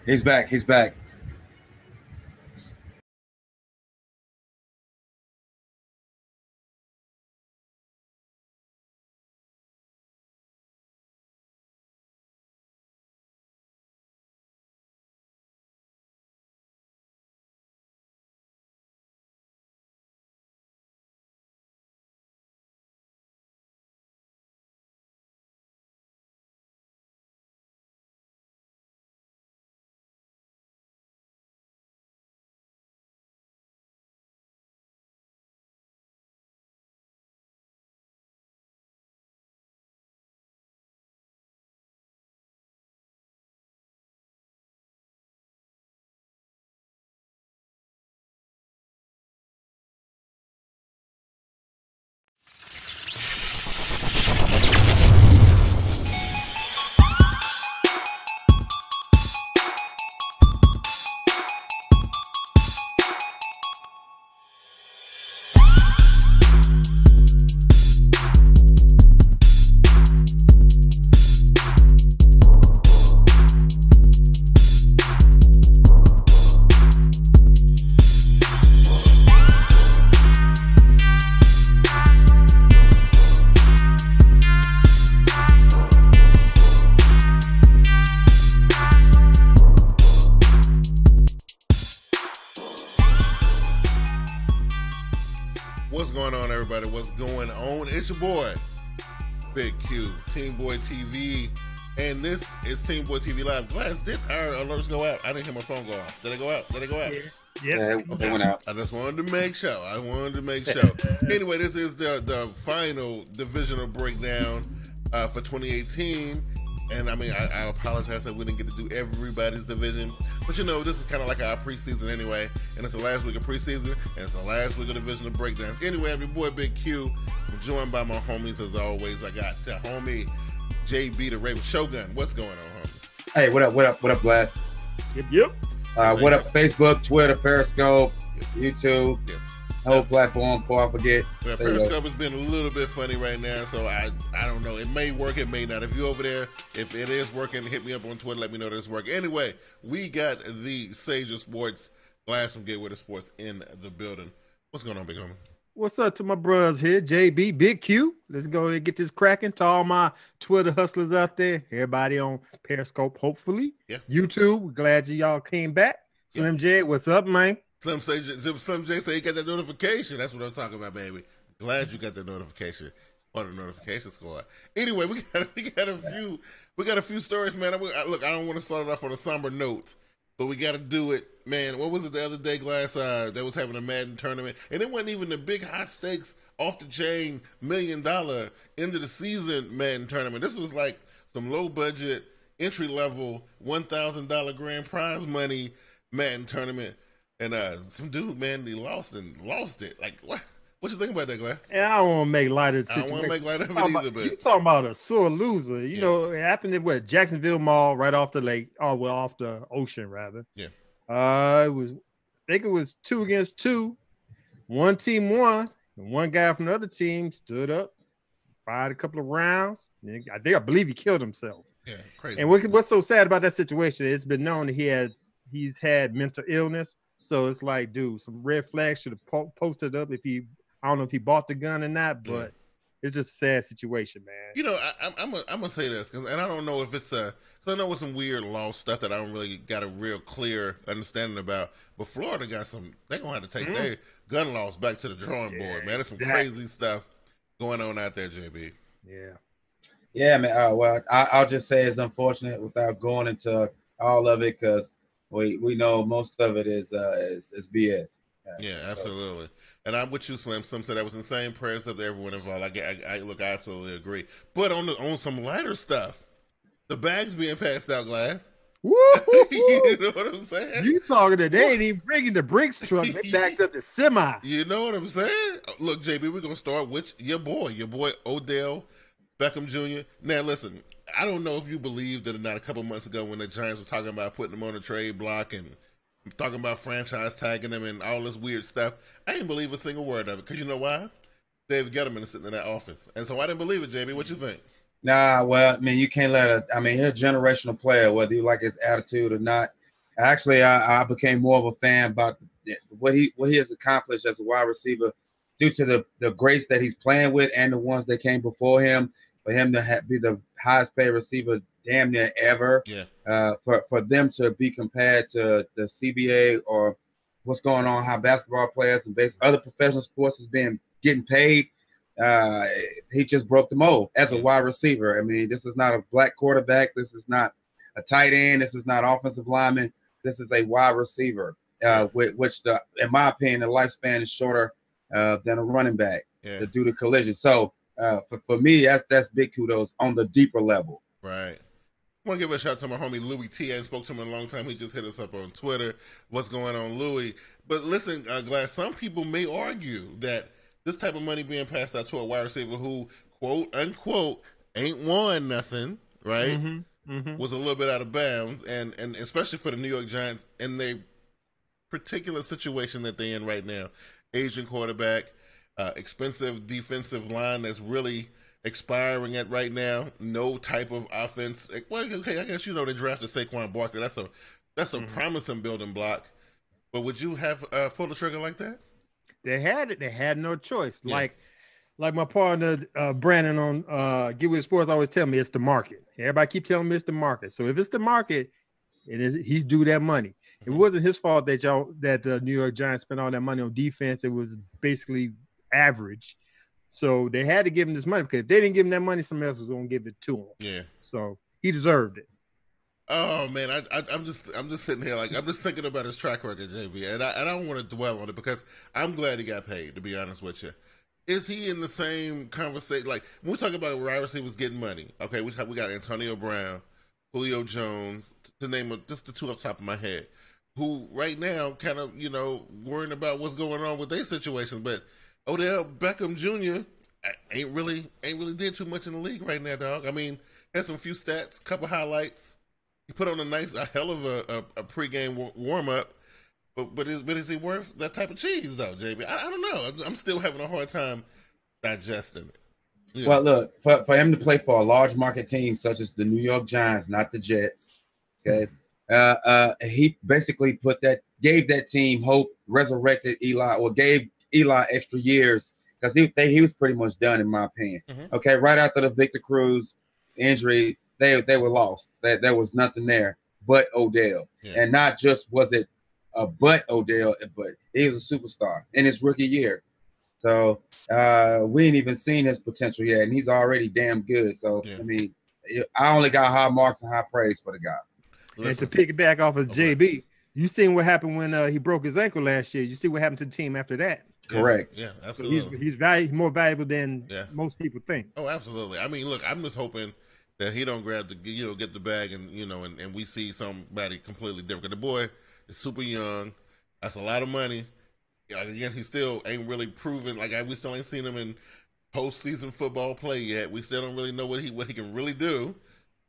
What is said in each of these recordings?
He's back. He's back. What's going on, everybody? What's going on? It's your boy, Big Q, TeamBoydTV, and this is TeamBoydTV Live. Glass, did our alerts go out? I didn't hear my phone go off. Did it go out? Did it go out? Yeah, Okay. it went out. I just wanted to make sure. Anyway, this is the final divisional breakdown for 2018. And I mean, I apologize that we didn't get to do everybody's division. But you know, this is kind of like our preseason anyway. And it's the last week of preseason, and it's the last week of divisional breakdowns. Anyway, I'm your boy Big Q. I'm joined by my homies as always. I got homie JB the Raven Shogun. What's going on, homie? Hey, what up, Glass? Yep. What up, Facebook, Twitter, Periscope, YouTube, Yes. whole platform, before I forget. Well, There you go. Periscope has been a little bit funny right now, so I don't know. It may work, it may not. If you're over there, if it is working, hit me up on Twitter, let me know that it's working. Anyway, we got the Sage of Sports, Glass from Gateway to Sports in the building. What's going on, big homie? What's up to my brothers here? JB, Big Q. Let's go ahead and get this cracking to all my Twitter hustlers out there. Everybody on Periscope, hopefully. Yeah. YouTube, we're glad y'all came back. Slim J, what's up, man? Slim J say he got that notification. That's what I'm talking about, baby. Glad you got that notification. Part of the notification squad. Anyway, we got a few stories, man. Look, I don't want to start it off on a somber note, but we got to do it, man. What was it the other day, Glass? They was having a Madden tournament, and it wasn't even the big high stakes, off the chain $1 million end of the season Madden tournament. This was like some low budget, entry level $1,000 grand prize money Madden tournament. And some dude, man, he lost it. Like, what? What you think about that, Glass? And I don't want to make light of the I situation. don't want to make light of it either, but You talking about a sore loser. You know, it happened at Jacksonville Mall, right off the lake. Oh, well, off the ocean, rather. Yeah. I think it was 2 against 2. One team won, and one guy from the other team stood up, fired a couple of rounds. I believe he killed himself. yeah, crazy. And what's so sad about that situation, it's been known that he's had mental illness. So it's like, dude, some red flags should have posted up I don't know if he bought the gun or not, but it's just a sad situation, man. You know, I'm gonna say this, and I don't know if it's because I know it's some weird law stuff that I don't really got a real clear understanding about. But Florida got they're gonna have to take their gun laws back to the drawing board, man. There's some crazy stuff going on out there, JB. Yeah, man. Well, I'll just say it's unfortunate without going into all of it, because we know most of it is BS. Yeah, absolutely. And I'm with you, Slim. Some said that was insane. Prayers up to everyone involved. I absolutely agree. But on some lighter stuff, the bags being passed out, Glass. Woo! You know what I'm saying? You talking that they ain't even bringing the Brinks truck. They backed up the semi. You know what I'm saying? Look, JB, we're gonna start with your boy Odell Beckham Jr. Now, listen, I don't know if you believed it or not. A couple months ago, when the Giants were talking about putting him on the trade block and talking about franchise tagging him and all this weird stuff, I didn't believe a single word of it. Because you know why? David Gettleman is sitting in that office. And so I didn't believe it, JB. What you think? Nah, well, I mean, you can't he's a generational player, whether you like his attitude or not. Actually, I became more of a fan about what he has accomplished as a wide receiver due to the greats that he's playing with and the ones that came before him. For him to be the highest paid receiver damn near ever, for them to be compared to the CBA or what's going on, how basketball players and other professional sports is getting paid. He just broke the mold as a wide receiver. I mean, this is not a black quarterback. This is not a tight end. This is not offensive lineman. This is a wide receiver, which in my opinion, the lifespan is shorter than a running back to do the collision. So for me, that's big kudos on the deeper level. Right. I want to give a shout out to my homie Louis T. I haven't spoke to him in a long time. He just hit us up on Twitter. What's going on, Louis? But listen, Glass, some people may argue that this type of money being passed out to a wide receiver who, quote unquote, ain't won nothing, right? Was a little bit out of bounds, and especially for the New York Giants in the particular situation that they're in right now. Asian quarterback, expensive defensive line that's really expiring at right now. No type of offense. Well, okay, I guess they drafted Saquon Barkley. That's a promising building block. But would you have pulled the trigger like that? They had it. They had no choice. Yeah. Like my partner Brandon on Get With Sports always tell me, it's the market. Everybody keep telling me it's the market. So if it's the market, he's due that money. It wasn't his fault that the New York Giants spent all that money on defense. It was basically average. So they had to give him this money, because if they didn't give him that money, somebody else was going to give it to him. Yeah. So he deserved it. Oh man, I'm just sitting here like I'm just thinking about his track record, JB, and I don't want to dwell on it because I'm glad he got paid. To be honest with you, is he in the same conversation? Like when we talk about wide receivers getting money, okay, we got Antonio Brown, Julio Jones, to name just the two off the top of my head, who right now kind of worrying about what's going on with their situations. But Odell Beckham Jr. ain't really did too much in the league right now, dog. I mean, has some few stats, couple highlights. He put on a hell of a pregame warm up, but is he worth that type of cheese though, JB? I don't know. I'm still having a hard time digesting it. Yeah. Well, look, for him to play for a large market team such as the New York Giants, not the Jets, okay, he basically gave that team hope, resurrected Eli, or gave Eli extra years, because he was pretty much done, in my opinion. Okay, right after the Victor Cruz injury, they were lost. There was nothing there but Odell. And not just was it but Odell, but he was a superstar in his rookie year. So we ain't even seen his potential yet, and he's already damn good. So I mean, I only got high marks and high praise for the guy. And to piggyback off of JB, you seen what happened when he broke his ankle last year. You see what happened to the team after that. Correct. Yeah, absolutely. So he's more valuable than most people think. Oh, absolutely. I mean, look, I'm just hoping that he don't grab get the bag and and we see somebody completely different. The boy is super young. That's a lot of money. Again, he still ain't really proven. We still ain't seen him in postseason football play yet. We still don't really know what he can really do.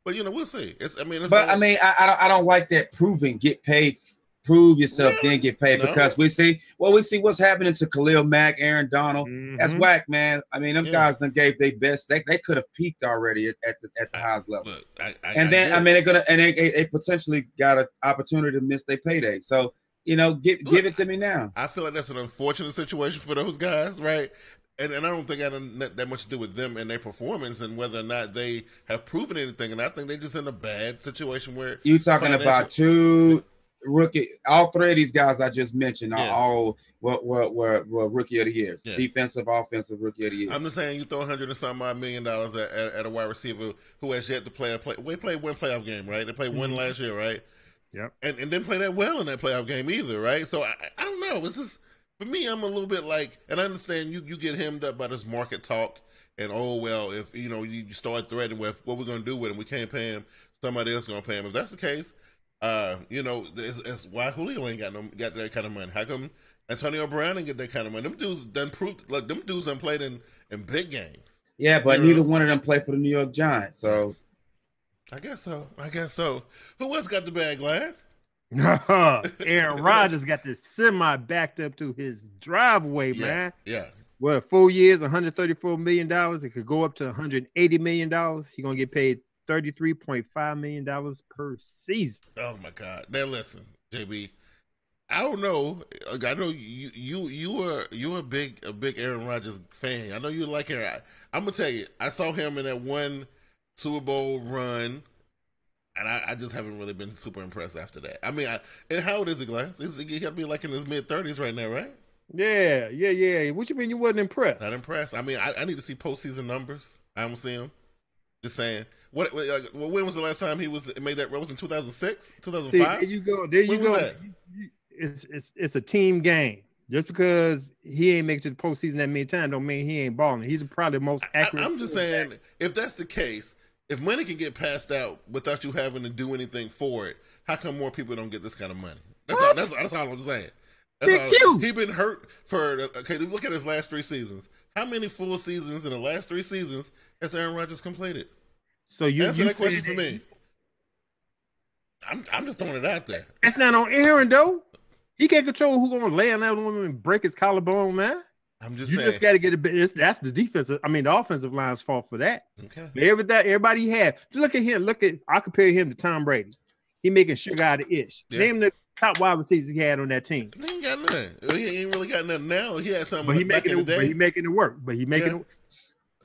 But we'll see. I don't like that proving. Get paid. Prove yourself, then get paid. Because we see what's happening to Khalil Mack, Aaron Donald. That's whack, man. I mean, them guys done gave their best. They could have peaked already at the highest level. Look, they potentially got an opportunity to miss their payday. So give it to me now. I feel like that's an unfortunate situation for those guys, right? And I don't think it had that much to do with them and their performance and whether or not they have proven anything. And I think they're just in a bad situation where you talking about two rookie. All three of these guys I just mentioned are all were rookie of the years. Defensive, offensive rookie of the year. I'm just saying, you throw $100 and some odd million at a wide receiver who has yet to play we played one playoff game, right? They played one last year, right? Yep. And didn't play that well in that playoff game either, right? So I don't know. It's just, for me, I'm a little bit and I understand you get hemmed up by this market talk and if you start threatening with what we're going to do with him, we can't pay him, somebody else is going to pay him. If that's the case, it's why Julio ain't got that kind of money. How come Antonio Brown didn't get that kind of money? Them dudes done proved, them dudes done played in big games. Yeah, but neither one of them played for the New York Giants, so I guess so. Who else got the bag, Glass? Aaron Rodgers got this semi backed up to his driveway, man. Yeah. Well, 4 years, $134 million. It could go up to $180 million. He's gonna get paid $33.5 million per season. Oh my God! Now listen, JB. I don't know. I know you were a big Aaron Rodgers fan. I know you like Aaron. I'm gonna tell you, I saw him in that one Super Bowl run, and I just haven't really been super impressed after that. I mean, and how old is he, Glass? He got to be like in his mid-30s right now, right? Yeah. What you mean you wasn't impressed? Not impressed. I mean, I need to see postseason numbers. I don't see him. Just saying. When was the last time he made that? Was in 2006, 2005? See, there you go. There you go. It's a team game. Just because he ain't make it to the postseason that many times don't mean he ain't balling. He's probably the most accurate. I'm just saying, if that's the case, if money can get passed out without you having to do anything for it, how come more people don't get this kind of money? That's all I'm saying. He's been hurt for, okay, look at his last 3 seasons. How many full seasons in the last 3 seasons has Aaron Rodgers completed? So answer that question for me. I'm just throwing it out there. That's not on Aaron, though. He can't control who's going to lay on that woman and break his collarbone, man. I'm just saying. You just got to get a bit. That's the defensive. I mean, the offensive line's fault for that. Okay. But everybody he had. Just look at him. I compare him to Tom Brady. He making sugar out of ish. Yeah. Name the top wide receivers he had on that team. He ain't got nothing. He ain't really got nothing now. He had something. But he making it work.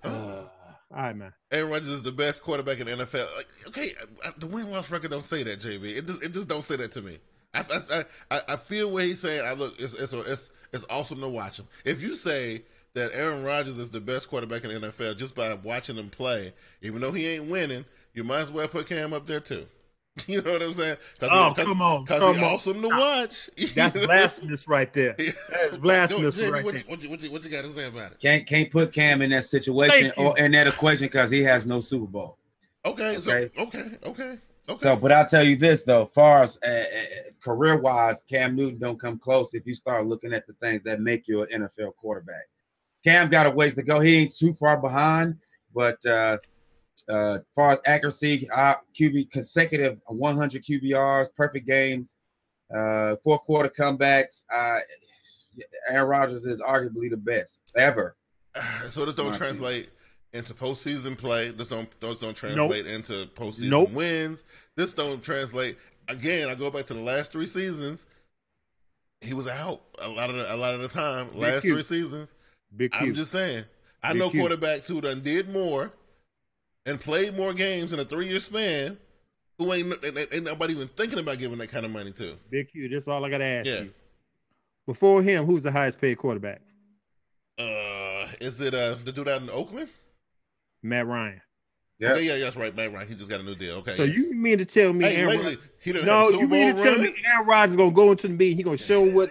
All right, man. Aaron Rodgers is the best quarterback in the NFL. Like, okay, the win-loss record don't say that, JB. It just don't say that to me. I feel what he's saying. Look, it's awesome to watch him. If you say that Aaron Rodgers is the best quarterback in the NFL just by watching him play, even though he ain't winning, you might as well put Cam up there too. You know what I'm saying? Come on. Because he's awesome to watch. That's blasphemous right there. That's blasphemous right there. What you got to say about it? Can't put Cam in that situation or in that equation because he has no Super Bowl. Okay. So, but I'll tell you this though, far as career-wise, Cam Newton don't come close if you start looking at the things that make you an NFL quarterback. Cam got a ways to go. He ain't too far behind, but far as accuracy, QB consecutive 100 QBRs, perfect games, fourth quarter comebacks. Aaron Rodgers is arguably the best ever. So this don't translate into postseason play. This don't translate into postseason wins. This don't translate. Again, I go back to the last 3 seasons. He was out a lot of the time. Last 3 seasons. I'm just saying. I know quarterbacks who done did more and played more games in a 3-year span who ain't nobody even thinking about giving that kind of money to. Big Q, that's all I got to ask you. Before him, who's the highest paid quarterback? Is it the dude out in Oakland? Matt Ryan. Yeah, okay, that's right. Matt Ryan. He just got a new deal. Okay. So you mean to tell me Aaron Rodgers? No, you mean to tell me Aaron Rodgers is gonna go into the meeting? He gonna show what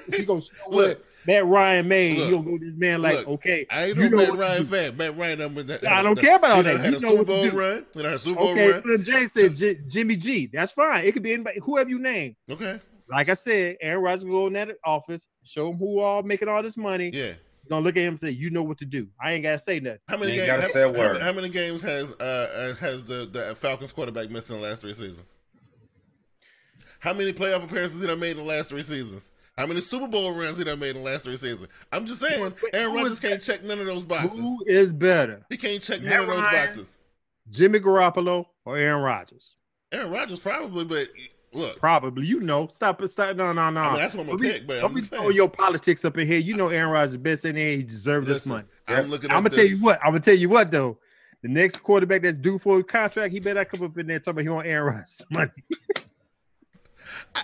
Matt Ryan made. He gonna go to this man like, okay. I ain't no Matt Ryan fan. Matt Ryan, I don't care about all that. You know what to do. Run. Had a Super Bowl run. Okay, Slim J said Jimmy G. That's fine. It could be anybody, whoever you name. Okay. Like I said, Aaron Rodgers will go in that office, show him who all making all this money. Yeah. Gonna look at him and say, "You know what to do." I ain't gotta say nothing. How many games has the Falcons quarterback missed in the last 3 seasons? How many playoff appearances he done made in the last 3 seasons? How many Super Bowl runs he done made in the last 3 seasons? I'm just saying, Aaron Rodgers can't check none of those boxes. Who is better? He can't check none of those boxes. Jimmy Garoppolo or Aaron Rodgers? Aaron Rodgers probably, but look. Probably. Stop. No. I mean, that's what I'm going to pick, but don't be throwing your politics up in here. You know Aaron Rodgers is the best in there. He deserves this money. I'm going to tell you what. I'm going to tell you what, though. The next quarterback that's due for a contract, he better come up in there talking about he want Aaron Rodgers money. I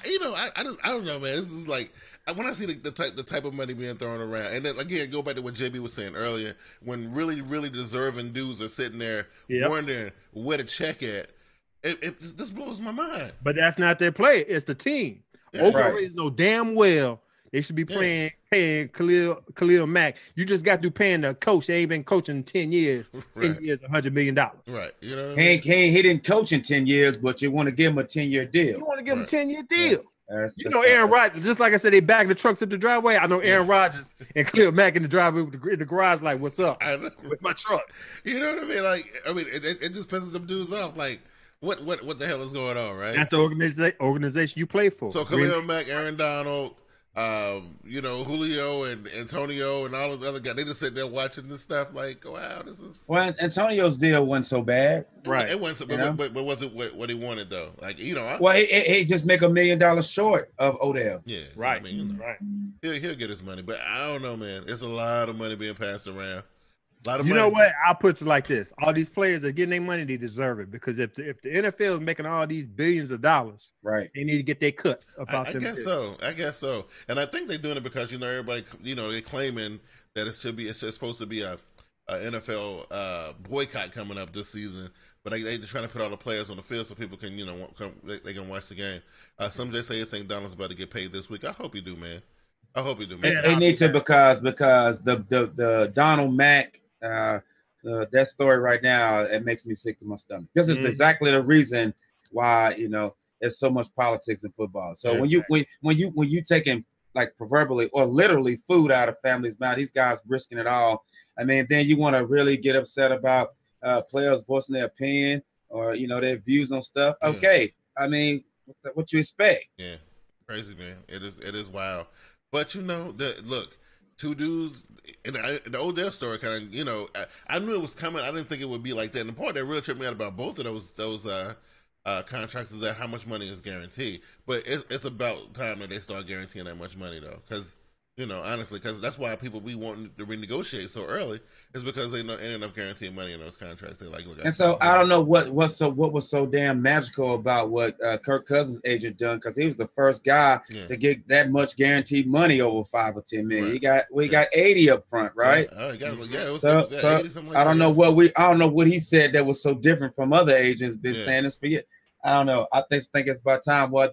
don't know, man. This is like, when I see the type of money being thrown around, and then again, go back to what JB was saying earlier, when really, really deserving dudes are sitting there wondering where to check at, it just blows my mind. But that's not their play. It's the team. Oakland Raiders know damn well they should be paying Khalil Mack. You just got through paying the coach. They ain't been coaching 10 years. 10 years, $100 million. Right. You know what he didn't coach in 10 years, but you want to give him a 10-year deal. You want to give him a 10-year deal. Yeah. Aaron Rodgers, just like I said, they back the trucks up the driveway. I know Aaron Rodgers and Khalil Mack in the driveway in the garage, like, what's up with my trucks? You know what I mean? Like, it just pisses them dudes off. Like, what the hell is going on, right? That's the organization you play for. So Khalil Mack, Aaron Donald, You know, Julio and Antonio and all those other guys. They just sit there watching this stuff like, wow, this is. Well, Antonio's deal wasn't so bad, right? It wasn't, but was it what he wanted though? Like, you know, well, he just make $1 million short of Odell. Yeah, right, I mean, you know, right. He'll get his money, but I don't know, man. It's a lot of money being passed around. A lot of money. You know what? I'll put it like this: all these players are getting their money; they deserve it. Because if the NFL is making all these billions of dollars, right, they need to get their cuts about them. I guess so. And I think they're doing it because, you know, everybody, you know, they're claiming that it's supposed to be a NFL boycott coming up this season. But they're trying to put all the players on the field so people can, you know, they can watch the game. Some just say they think Donald's about to get paid this week. I hope you do, man. I hope you do, man. They need to because the Donald Mack. That story right now, it makes me sick to my stomach. This is exactly the reason why, you know, there's so much politics in football. So when you taking, like, proverbially or literally food out of families' mouth, these guys risking it all. I mean, then you want to really get upset about players voicing their opinion or, you know, their views on stuff. Okay, I mean, what you expect? Yeah, crazy, man. It is wild. But, you know, look. Two dudes, and the Odell story kind of, you know, I knew it was coming. I didn't think it would be like that. And the part that really tripped me out about both of those contracts is that how much money is guaranteed. But it's about time that they start guaranteeing that much money, though, because, you know, honestly, because that's why we want to renegotiate so early, is because they ain't enough guaranteed money in those contracts. They like, look. And so I don't know what was so damn magical about what Kirk Cousins' agent done, because he was the first guy to get that much guaranteed money over $5 or $10 million. Right. We got 80 up front, right? I don't know what he said that was so different from other agents been saying this for years. I don't know. I think it's about time. Well,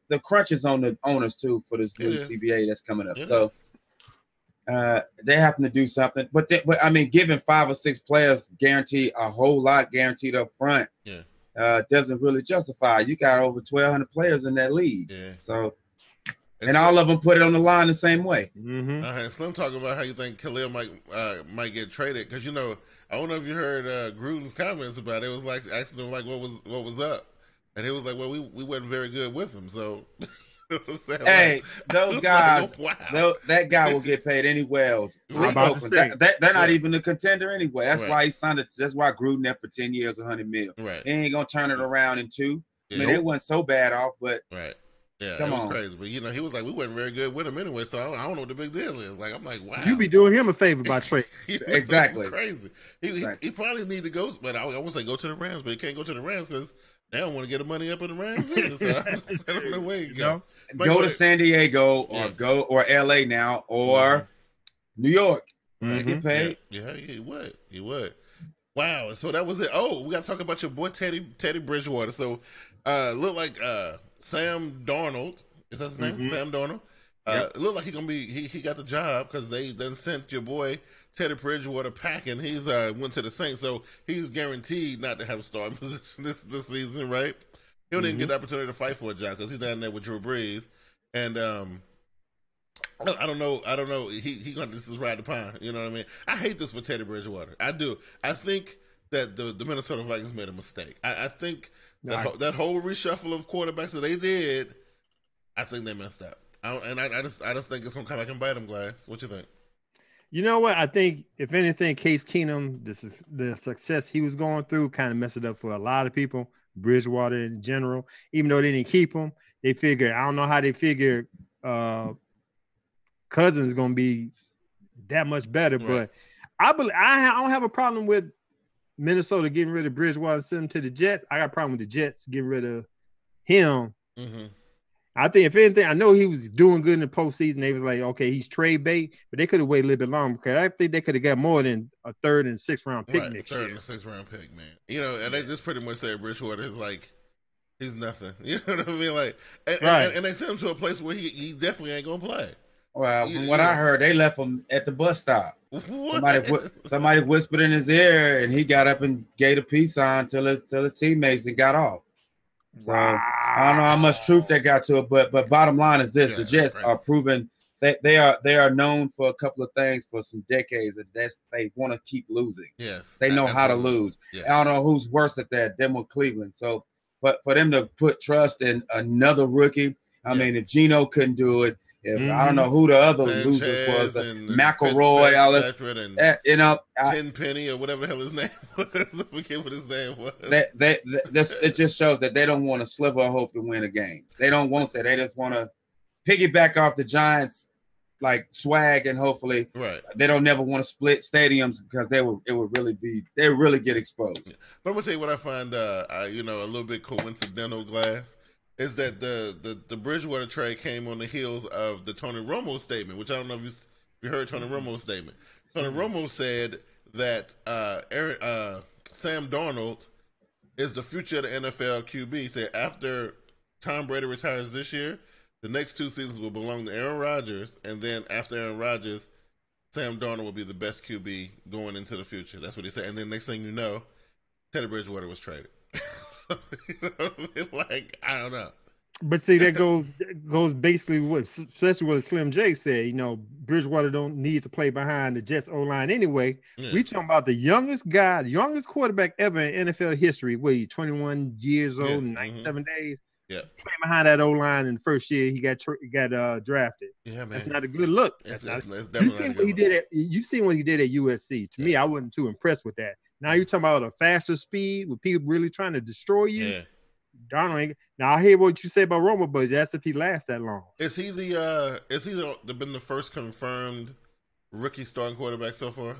the crunch is on the owners too for this new CBA that's coming up. So they have to do something. But I mean, giving 5 or 6 players guaranteed a whole lot guaranteed up front doesn't really justify. You got over 1,200 players in that league. Yeah. So and all of them put it on the line the same way. Mm-hmm. Slim talking about how you think Khalil might get traded, because, you know, I don't know if you heard Gruden's comments about it. It was like asking him like what was up. And he was like, well, we weren't very good with him, so. Hey, those guys, that guy will get paid anywhere else. They're not even a contender anyway. That's why he signed it. That's why Gruden there for 10 years, $100 million. Right. He ain't gonna turn it around in 2. I mean, it wasn't so bad off, but yeah, it was crazy. But, you know, he was like, we weren't very good with him anyway, so I don't know what the big deal is. Like, I'm like, wow. You be doing him a favor by trade. Exactly. Crazy. He probably need to go, but I won't say go to the Rams, but he can't go to the Rams because they don't want to get the money up in the Rams either. So I don't know where you go. Go to San Diego or LA now or New York. Get paid. Yeah, he would. Wow. So that was it. Oh, we got to talk about your boy Teddy Bridgewater. So look like Sam Darnold. Is that his name? Sam Darnold. It looked like he got the job because they then sent your boy Teddy Bridgewater packing. He's went to the Saints, so he's guaranteed not to have a starting position this season, right? He don't even get the opportunity to fight for a job because he's down there with Drew Brees, and I don't know. He going to just ride the pine. You know what I mean? I hate this for Teddy Bridgewater. I do. I think that the Minnesota Vikings made a mistake. I think that whole reshuffle of quarterbacks that they did, I think they messed up. I just think it's gonna come back and bite them, Glass. What you think? You know what? I think if anything, Case Keenum, the success he was going through, kind of messed it up for a lot of people. Bridgewater in general, even though they didn't keep him, they figured. I don't know how they figured Cousins is gonna be that much better, but I don't have a problem with Minnesota getting rid of Bridgewater and sending him to the Jets. I got a problem with the Jets getting rid of him. Mm-hmm. I think, if anything, I know he was doing good in the postseason. They was like, okay, he's trade bait, but they could have waited a little bit longer because I think they could have got more than a 3rd and 6th round pick next year. 3rd and 6th round pick, man. You know, and they just pretty much say Bridgewater is like, he's nothing. You know what I mean? Like, and they sent him to a place where he definitely ain't gonna play. Well, from what I heard, they left him at the bus stop. Somebody whispered in his ear, and he got up and gave a peace sign till his teammates and got off. So I don't know how much truth they got to it, but bottom line is this: the Jets are proven that they are known for a couple of things for some decades. That they want to keep losing. Yes, they know how to lose. Yes. I don't know who's worse at that, them or Cleveland. So, but for them to put trust in another rookie, I mean, if Geno couldn't do it, If I don't know who the other losers was, the McElroy, all this, you know, Tenpenny or whatever the hell his name was. I forget what his name was. It just shows that they don't want a sliver of hope to win a game. They don't want that. They just want to piggyback off the Giants like swag, and hopefully they don't never want to split stadiums because they would really get exposed. Yeah. But I'm gonna tell you what I find you know, a little bit coincidental, Glass, is that the Bridgewater trade came on the heels of the Tony Romo statement, which I don't know if you heard Tony Romo's statement. Tony Romo said that Sam Darnold is the future of the NFL QB. He said after Tom Brady retires this year, the next 2 seasons will belong to Aaron Rodgers, and then after Aaron Rodgers, Sam Darnold will be the best QB going into the future. That's what he said. And then next thing you know, Teddy Bridgewater was traded. So, you know what I mean? Like, I don't know. But see, that goes basically what, especially what Slim J said. You know, Bridgewater don't need to play behind the Jets O-line anyway. Yeah. We talking about the youngest guy, the youngest quarterback ever in NFL history. What, he 21 years old, 97 days. Yeah, playing behind that O-line in the first year he got drafted. Yeah, man, that's not a good look. That's definitely you've seen what he did at USC. To me, I wasn't too impressed with that. Now you're talking about a faster speed with people really trying to destroy you. Yeah. Darnold ain't. Now I hear what you say about Romo, but that's if he lasts that long. Is he been the first confirmed rookie starting quarterback so far?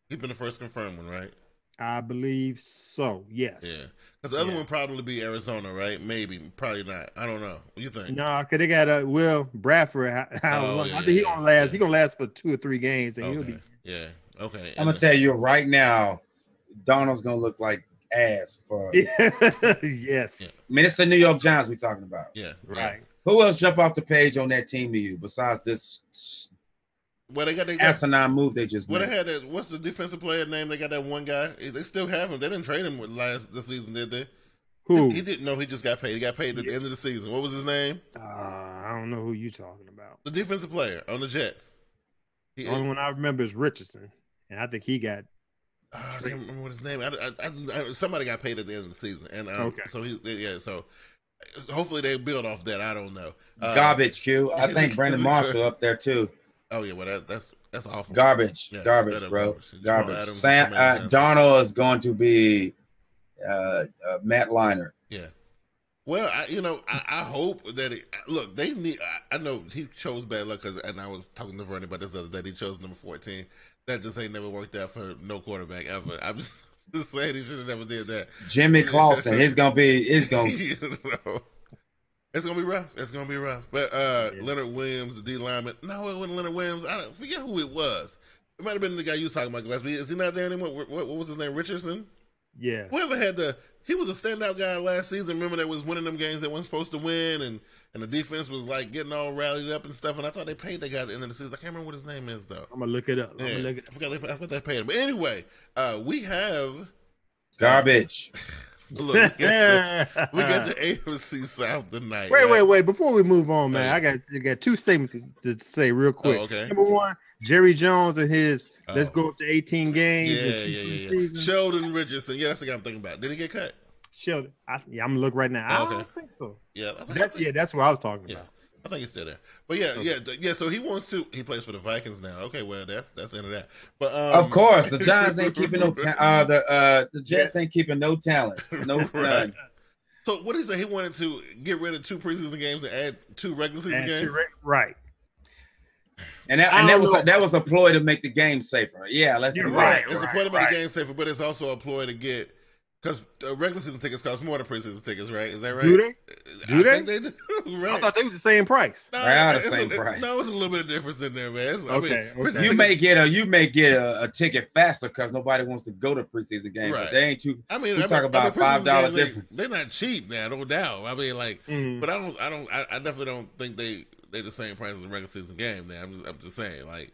He's been the first confirmed one, right? I believe so. Yes. Yeah, because the other one probably be Arizona, right? Maybe, probably not. I don't know. What do you think? No, because they got Will Bradford. I think he gonna last. He gonna last for 2 or 3 games, and he'll be. Yeah. Okay. I'm gonna tell you right now, Donald's gonna look like ass for. Yes. I mean, it's the New York Giants we're talking about. Yeah. Right. Who else jump off the page on that team to you besides this? Well, they got asinine move they just made. They had what's the defensive player name? They got that one guy. They still have him. They didn't trade him this season, did they? Who? He didn't know. He just got paid. He got paid at the end of the season. What was his name? I don't know who you talking about. The defensive player on the Jets. The only one I remember is Richardson, and I think he got. I can't remember what his name. Somebody got paid at the end of the season, and So hopefully they build off that. I don't know. Garbage Q. I think Brandon Marshall up there too. Oh yeah, well that's awful. Garbage, yeah, garbage, bro. Garbage. Donald is going to be Matt Leinart. Yeah. Well, I hope that look. They need. I know he chose bad luck and I was talking to Vernon about this other day. He chose number 14. That just ain't never worked out for no quarterback ever. I'm just saying he should have never did that. Jimmy Clausen, it's gonna be. It's gonna be rough. It's gonna be rough. But Leonard Williams, the D lineman. No, it wasn't Leonard Williams. I forget who it was. It might have been the guy you was talking about last week. Is he not there anymore? What was his name? Richardson? Yeah. Whoever had he was a standout guy last season. Remember that was winning them games that wasn't supposed to win, and the defense was like getting all rallied up and stuff. And I thought they paid that guy at the end of the season. I can't remember what his name is though. I'm gonna look it up. I forgot they paid him. But anyway, we have garbage. Look, we got the AFC South tonight. Wait. Before we move on, man, I got 2 statements to say real quick. Oh, okay. Number 1, Jerry Jones and his let's go up to 18 games. Yeah. Sheldon Richardson. Yeah, that's the guy I'm thinking about. Did he get cut? Sheldon. I'm gonna look right now. I don't think so. Yeah, that's what I was talking about. I think he's still there. But so he plays for the Vikings now. Okay, well that's the end of that. But of course, the Giants ain't keeping no the Jets ain't keeping no talent. No none. So what did he say? He wanted to get rid of 2 preseason games and add 2 regular season games? Right. And that was a ploy to make the game safer. Yeah, let's do right. It's a ploy to make the game safer, but it's also a ploy to get because regular season tickets cost more than preseason tickets, right? Is that right? Do they? I think they do. Right. I thought they were the same price. No, they are the same price. No, it's a little bit of difference in there, man. Okay. You may get a ticket faster because nobody wants to go to preseason games. Right. But they ain't too. We talk about $5 difference. They're not cheap now, no doubt. I mean, like, but I definitely don't think they're the same price as a regular season game. Now, I'm just saying, like,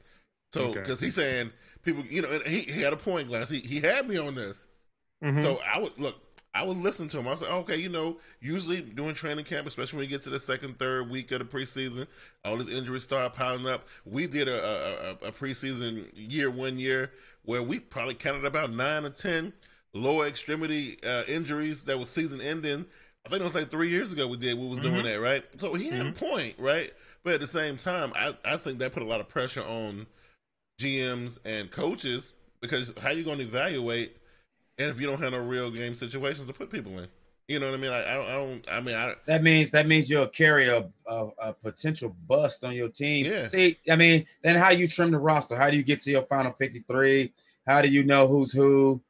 so because he's saying people, and he had a point, Glass. He had me on this. Mm-hmm. So I would listen to him. I was like, okay, usually during training camp, especially when you get to the 2nd, 3rd week of the preseason, all these injuries start piling up. We did a preseason one year where we probably counted about 9 or 10 lower extremity injuries that was season ending I think it was like 3 years ago we was doing that, right? So he had a point, right? But at the same time, I think that put a lot of pressure on GMs and coaches because how you going to evaluate and if you don't have no real game situations to put people in? You know what I mean? That means you'll carry a potential bust on your team. Yeah. See, I mean, then how you trim the roster? How do you get to your final 53? How do you know who's who?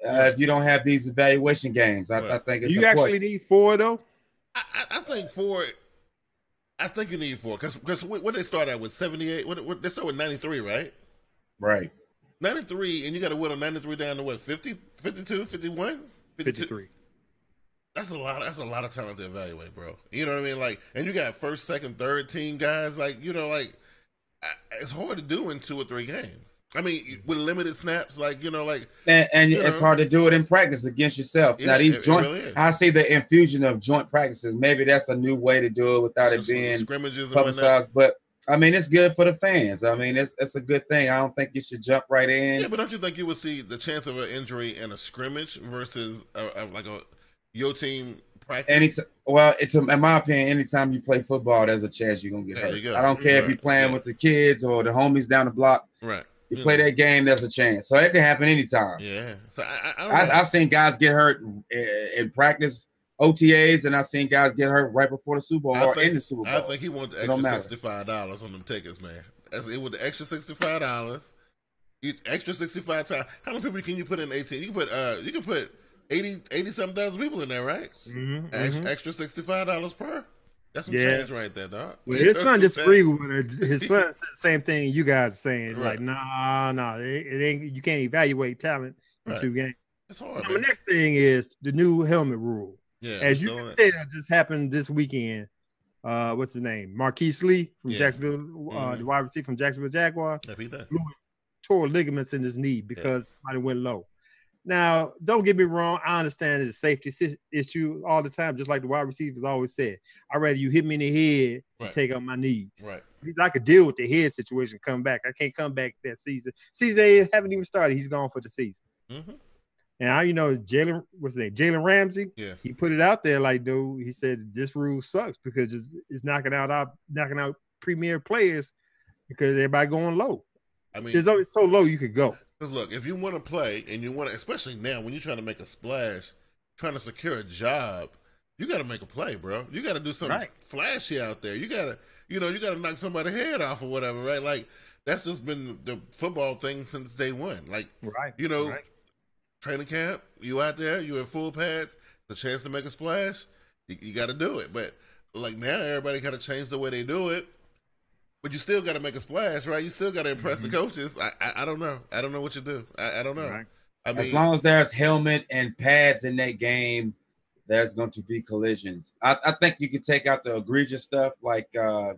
If you don't have these evaluation games, I think it's you actually need 4 though. I think 4. I think you need 4 because what they start at with 78. What they start with 93, right? Right. 93, and you got to whittle 93 down to what 50, 52, 51, 53. That's a lot. That's a lot of talent to evaluate, bro. You know what I mean? Like, and you got first, second, third team guys. Like, you know, like it's hard to do in 2 or 3 games. I mean, with limited snaps, like you know, like and it's hard to do it in practice against yourself. Yeah, now these joint, really I see the infusion of joint practices. Maybe that's a new way to do it without it being scrimmages publicized. But I mean, it's good for the fans. I mean, it's a good thing. I don't think you should jump right in. Yeah, but don't you think you would see the chance of an injury in a scrimmage versus your team practice? In my opinion, anytime you play football, there's a chance you're gonna get hurt. I don't care if you're playing with the kids or the homies down the block. Right. You play that game, there's a chance. So it can happen anytime. Yeah. So I've seen guys get hurt in practice, OTAs, and I've seen guys get hurt right before the Super Bowl or in the Super Bowl. I think he wanted the extra $65 on them tickets, man. It was the extra $65. Extra 65 times. How many people can you put in 18? You can put 80 something thousand people in there, right? Extra $65 per. That's some change right there, dog. Well, his son disagreed with it. His son said the same thing you guys are saying. Right. Like, nah, it ain't. You can't evaluate talent in 2 games. It's hard. The next thing is the new helmet rule. Yeah, as you can tell, just happened this weekend. What's his name? Marquise Lee from Jacksonville, the wide receiver from Jacksonville Jaguars. Lewis tore ligaments in his knee because somebody went low. Now, don't get me wrong. I understand it's a safety issue all the time, just like the wide receivers always said. I'd rather you hit me in the head and take out my knees. Right. I could deal with the head situation, come back. I can't come back that season. Season haven't even started. He's gone for the season. Now, you know, Jalen Ramsey, he put it out there like, dude, he said this rule sucks because it's knocking out premier players because everybody going low. I mean, there's only so low you could go. Because look, if you want to play and you want to, especially now when you're trying to make a splash, trying to secure a job, you got to make a play, bro. You got to do something flashy out there. You got to knock somebody's head off or whatever, right? Like that's just been the football thing since day one. Like, training camp, you out there, you in full pads, the chance to make a splash, you got to do it. But like now, everybody got to change the way they do it. But you still got to make a splash, right? You still got to impress the coaches. I don't know. I don't know what you do. I don't know. Right. I mean, as long as there's helmet and pads in that game, there's going to be collisions. I think you could take out the egregious stuff like the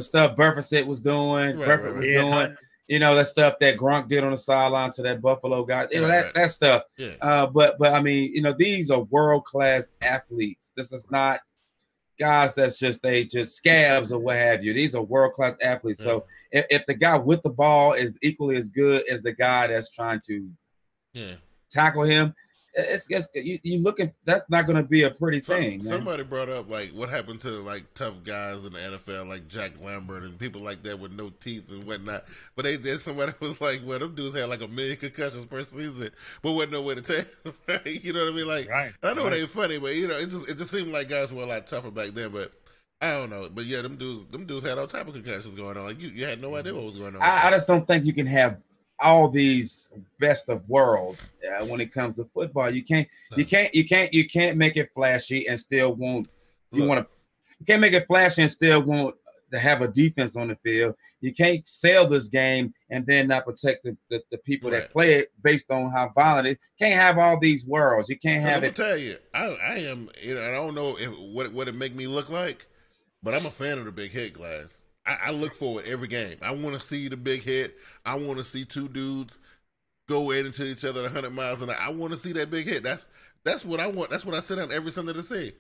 stuff Burford was doing. You know, that stuff that Gronk did on the sideline to that Buffalo guy. You know, that stuff. Yeah. But I mean, you know, these are world-class athletes. This is not guys that's just scabs or what have you. These are world-class athletes. So if the guy with the ball is equally as good as the guy that's trying to tackle him, you looking. That's not going to be a pretty thing. Somebody brought up like what happened to like tough guys in the NFL, like Jack Lambert and people like that with no teeth and whatnot. But somebody was like, "Well, them dudes had like 1 million concussions per season, but wasn't no way to take them." Right? You know what I mean? Like, I know it ain't funny, but you know, it just seemed like guys were a lot tougher back then. But I don't know. But yeah, them dudes had all type of concussions going on. Like you had no idea what was going on. I just don't think you can have all these best of worlds when it comes to football. You can't make it flashy and still want you can't make it flashy and still want to have a defense on the field. You can't sell this game and then not protect the people that play it based on how violent it. Can't have all these worlds. You can't have it. Let me tell you, I am. You know, I don't know what it make me look like, but I'm a fan of the big hit glass. I look forward every game. I want to see the big hit. I want to see 2 dudes go into each other 100 miles an hour. I want to see that big hit. That's what I want. That's what I sit down every Sunday to see.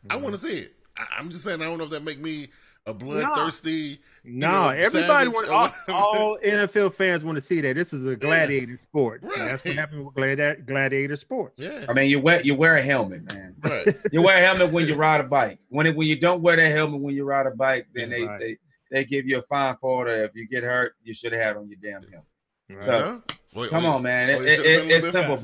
I want to see it. I'm just saying, I don't know if that make me a bloodthirsty. No, everybody savage want all NFL fans want to see that this is a gladiator sport. Right. And that's what happened with gladiator sports. Yeah. I mean, you wear a helmet, man. Right. You wear a helmet when you ride a bike. When you don't wear that helmet when you ride a bike, then they give you a fine for it. If you get hurt, you should have had on your damn helmet. Right. Come on, man. It's simple,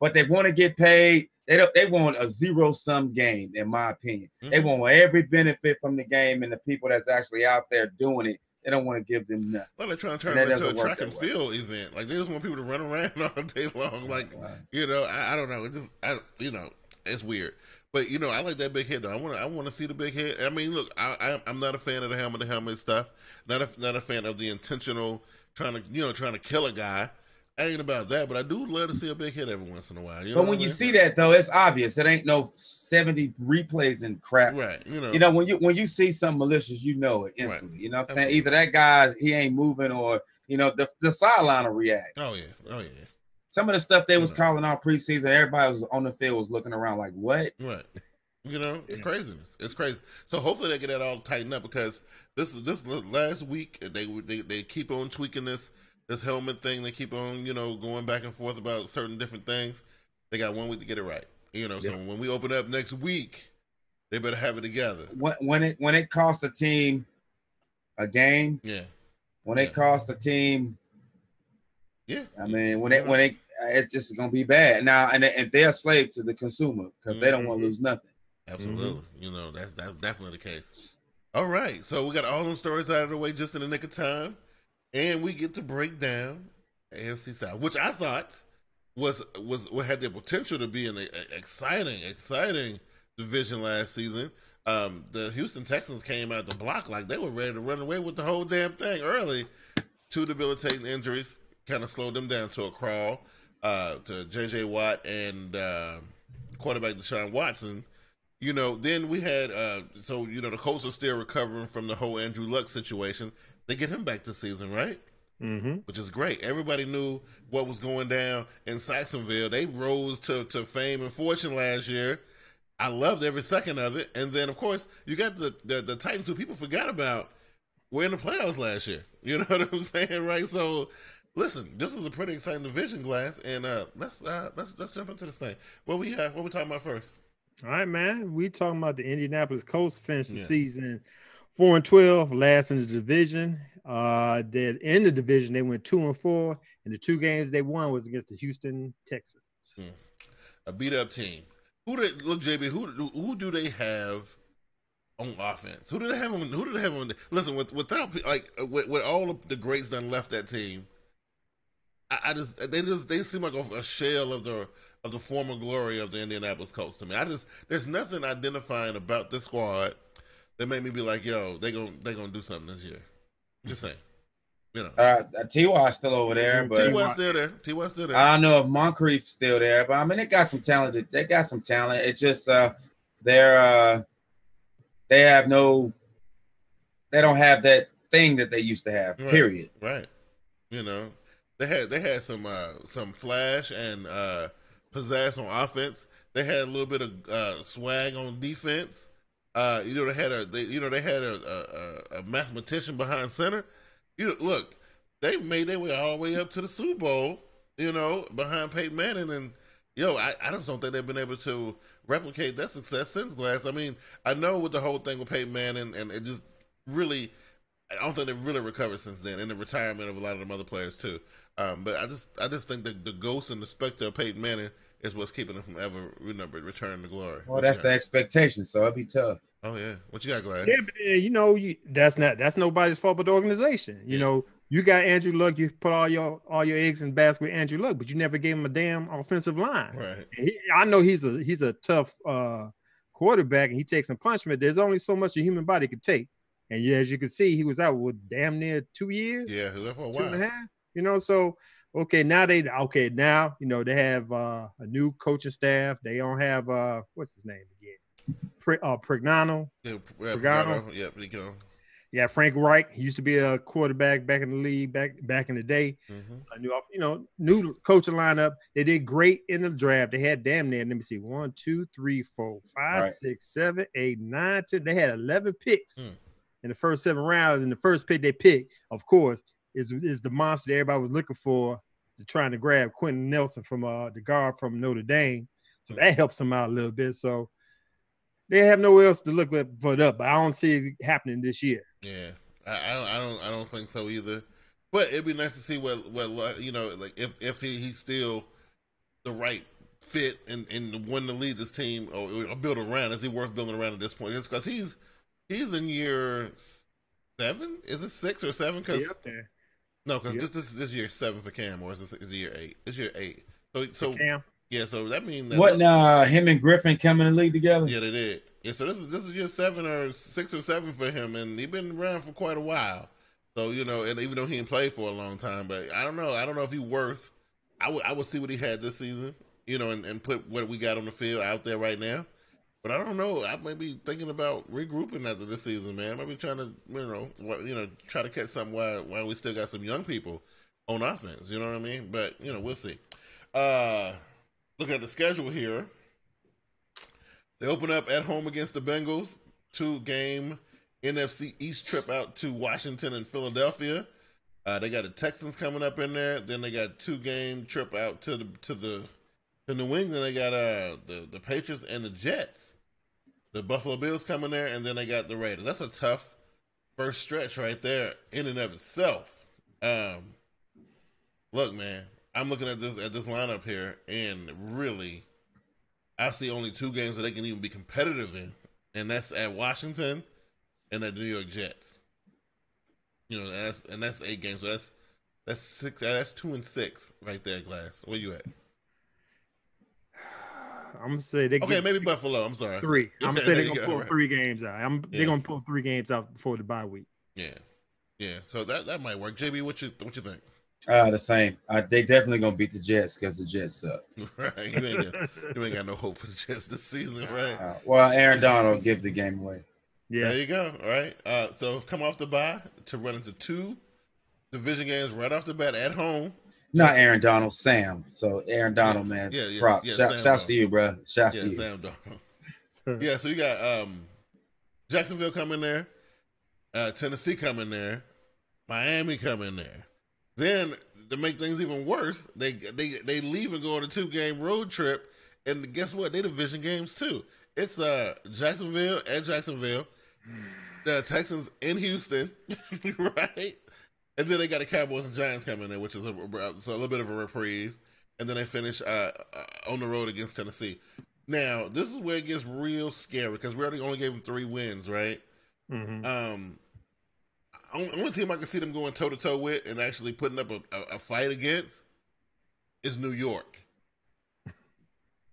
but they want to get paid. They want a zero-sum game, in my opinion. Mm-hmm. They want every benefit from the game, and the people that's actually out there doing it, they don't want to give them nothing. Well, they're trying to turn it into a track and field event. Like, they just want people to run around all day long. Like, I don't know. It's weird. But, I like that big hit, though. I want to see the big hit. I mean, look, I'm not a fan of the helmet stuff. Not a fan of the intentional trying to kill a guy. I ain't about that, but I do love to see a big hit every once in a while. But when you see that, though, it's obvious. It ain't no 70 replays and crap. Right. When you see something malicious, you know it instantly. Right. You know what I'm saying? Either that guy, he ain't moving, or, the sideline will react. Oh, yeah. Some of the stuff they was calling out preseason, everybody was on the field was looking around like, what? Right. It's craziness. It's crazy. So hopefully they get that all tightened up, because this last week they keep on tweaking this helmet thing. They keep on, going back and forth about certain different things. They got 1 week to get it right. So when we open up next week, they better have it together. When it cost a team a game, when it cost a team, I mean, it's just gonna be bad now, and they're a slave to the consumer because they don't want to lose nothing. Absolutely, that's definitely the case. All right, so we got all those stories out of the way just in the nick of time. And we get to break down AFC South, which I thought was had the potential to be an exciting division last season. The Houston Texans came out the block like they were ready to run away with the whole damn thing early. 2 debilitating injuries kind of slowed them down to a crawl. To J.J. Watt and quarterback Deshaun Watson. Then we had the Colts are still recovering from the whole Andrew Luck situation. They get him back this season, right? Mm-hmm. Which is great. Everybody knew what was going down in Saxonville. They rose to fame and fortune last year. I loved every second of it. And then, of course, you got the Titans, who people forgot about, were in the playoffs last year. You know what I'm saying, right? So, listen, this is a pretty exciting division, Glass. And let's jump into this thing. What we talking about first? All right, man. We talking about the Indianapolis Colts finished the season 4-12, last in the division. Then in the division, they went 2-4, and the 2 games they won was against the Houston Texans. A beat up team. JB? Who do they have on offense? Who do they have on? Listen, without with all of the greats done left that team, they seem like a shell of the former glory of the Indianapolis Colts to me. There's nothing identifying about this squad that made me be like, yo, they gonna do something this year. Just saying. T.Y.'s still over there, but T.Y.'s still there. I don't know if Moncrief's still there, but I mean, they got some talent. It's just they don't have that thing that they used to have. Right, period. Right. They had some flash and pizzazz on offense. They had a little bit of swag on defense. They had a mathematician behind center. Look, they made their way all the way up to the Super Bowl, behind Peyton Manning. And, I just don't think they've been able to replicate that success since, Glass. I mean, I know with the whole thing with Peyton Manning, and it just really, I don't think they've really recovered since then, and the retirement of a lot of them other players, too. But I just think that the ghost and the specter of Peyton Manning is what's keeping them from ever, returning to glory. Well, that's the expectation, so it'll be tough. Oh yeah, what you got, Glad? Yeah, but that's nobody's fault but the organization. You got Andrew Luck. You put all your eggs in the basket with Andrew Luck, but you never gave him a damn offensive line. Right. I know he's a tough quarterback, and he takes some punishment. There's only so much a human body could take, and as you can see, he was out with damn near 2 years. Yeah, he was there for a while. 2.5. So. Now they have a new coaching staff. They don't have what's his name again? Prignano. Prignano. Yeah, Frank Reich. He used to be a quarterback back in the league back in the day. Mm-hmm. New coaching lineup. They did great in the draft. They had damn near, let me see, 1, 2, 3, 4, 5, 6, 7, 8, 9, 10. They had 11 picks in the first 7 rounds, and the first pick they pick, of course, is the monster that everybody was looking for, to trying to grab Quentin Nelson from the guard from Notre Dame. So that helps them out a little bit. So they have nowhere else to look for it up, but I don't see it happening this year. Yeah, I don't think so either. But it'd be nice to see what like if he's still the right fit and one to lead this team or build around. Is he worth building around at this point? Just because he's in year 7. Is it 6 or 7? Because up there. No, because this year 7 for Cam, or is it year 8? It's year 8. So Cam. Yeah, so that means that what him and Griffin come in the league together. Yeah, they did. Yeah, so this is year 7 or 6 or 7 for him, and he's been around for quite a while. So and even though he didn't play for a long time, but I don't know if he's worth. I would see what he had this season, and put what we got on the field out there right now. But I don't know. I might be thinking about regrouping after this season, man. I might be trying to, try to catch something while we still got some young people on offense. You know what I mean? But we'll see. Look at the schedule here. They open up at home against the Bengals. 2-game NFC East trip out to Washington and Philadelphia. They got the Texans coming up in there. Then they got 2-game trip out to New England. They got the Patriots and the Jets. The Buffalo Bills coming there, and then they got the Raiders. That's a tough first stretch right there in and of itself. Look, man, I'm looking at this lineup here, and really, I see only 2 games that they can even be competitive in, and that's at Washington and at New York Jets. That's 8 games. So that's 6. That's 2 and 6 right there, Glass. Where you at? I'm gonna say maybe Buffalo. I'm sorry. 3. I'm gonna say they're gonna pull 3 games out. They're gonna pull 3 games out before the bye week. Yeah. So that might work. JB, what you think? The same. They definitely gonna beat the Jets because the Jets suck. Right. You ain't got no hope for the Jets this season, right? Well, Aaron Donald will give the game away. Yeah. There you go. All right. So come off the bye to run into 2 division games right off the bat at home. Not Aaron Donald, Sam. So Aaron Donald, man, props. Shouts to you, bro. Shouts to you. Sam Donald. Yeah, so you got Jacksonville coming there, Tennessee coming there, Miami coming there. Then to make things even worse, they leave and go on a 2-game road trip, and guess what? They division games too. It's Jacksonville at Jacksonville, the Texans in Houston, right? And then they got the Cowboys and Giants coming in, which is a little bit of a reprieve. And then they finish on the road against Tennessee. Now, this is where it gets real scary because we only gave them 3 wins, right? Mm-hmm. Only team I can see them going toe-to-toe with and actually putting up a fight against is New York.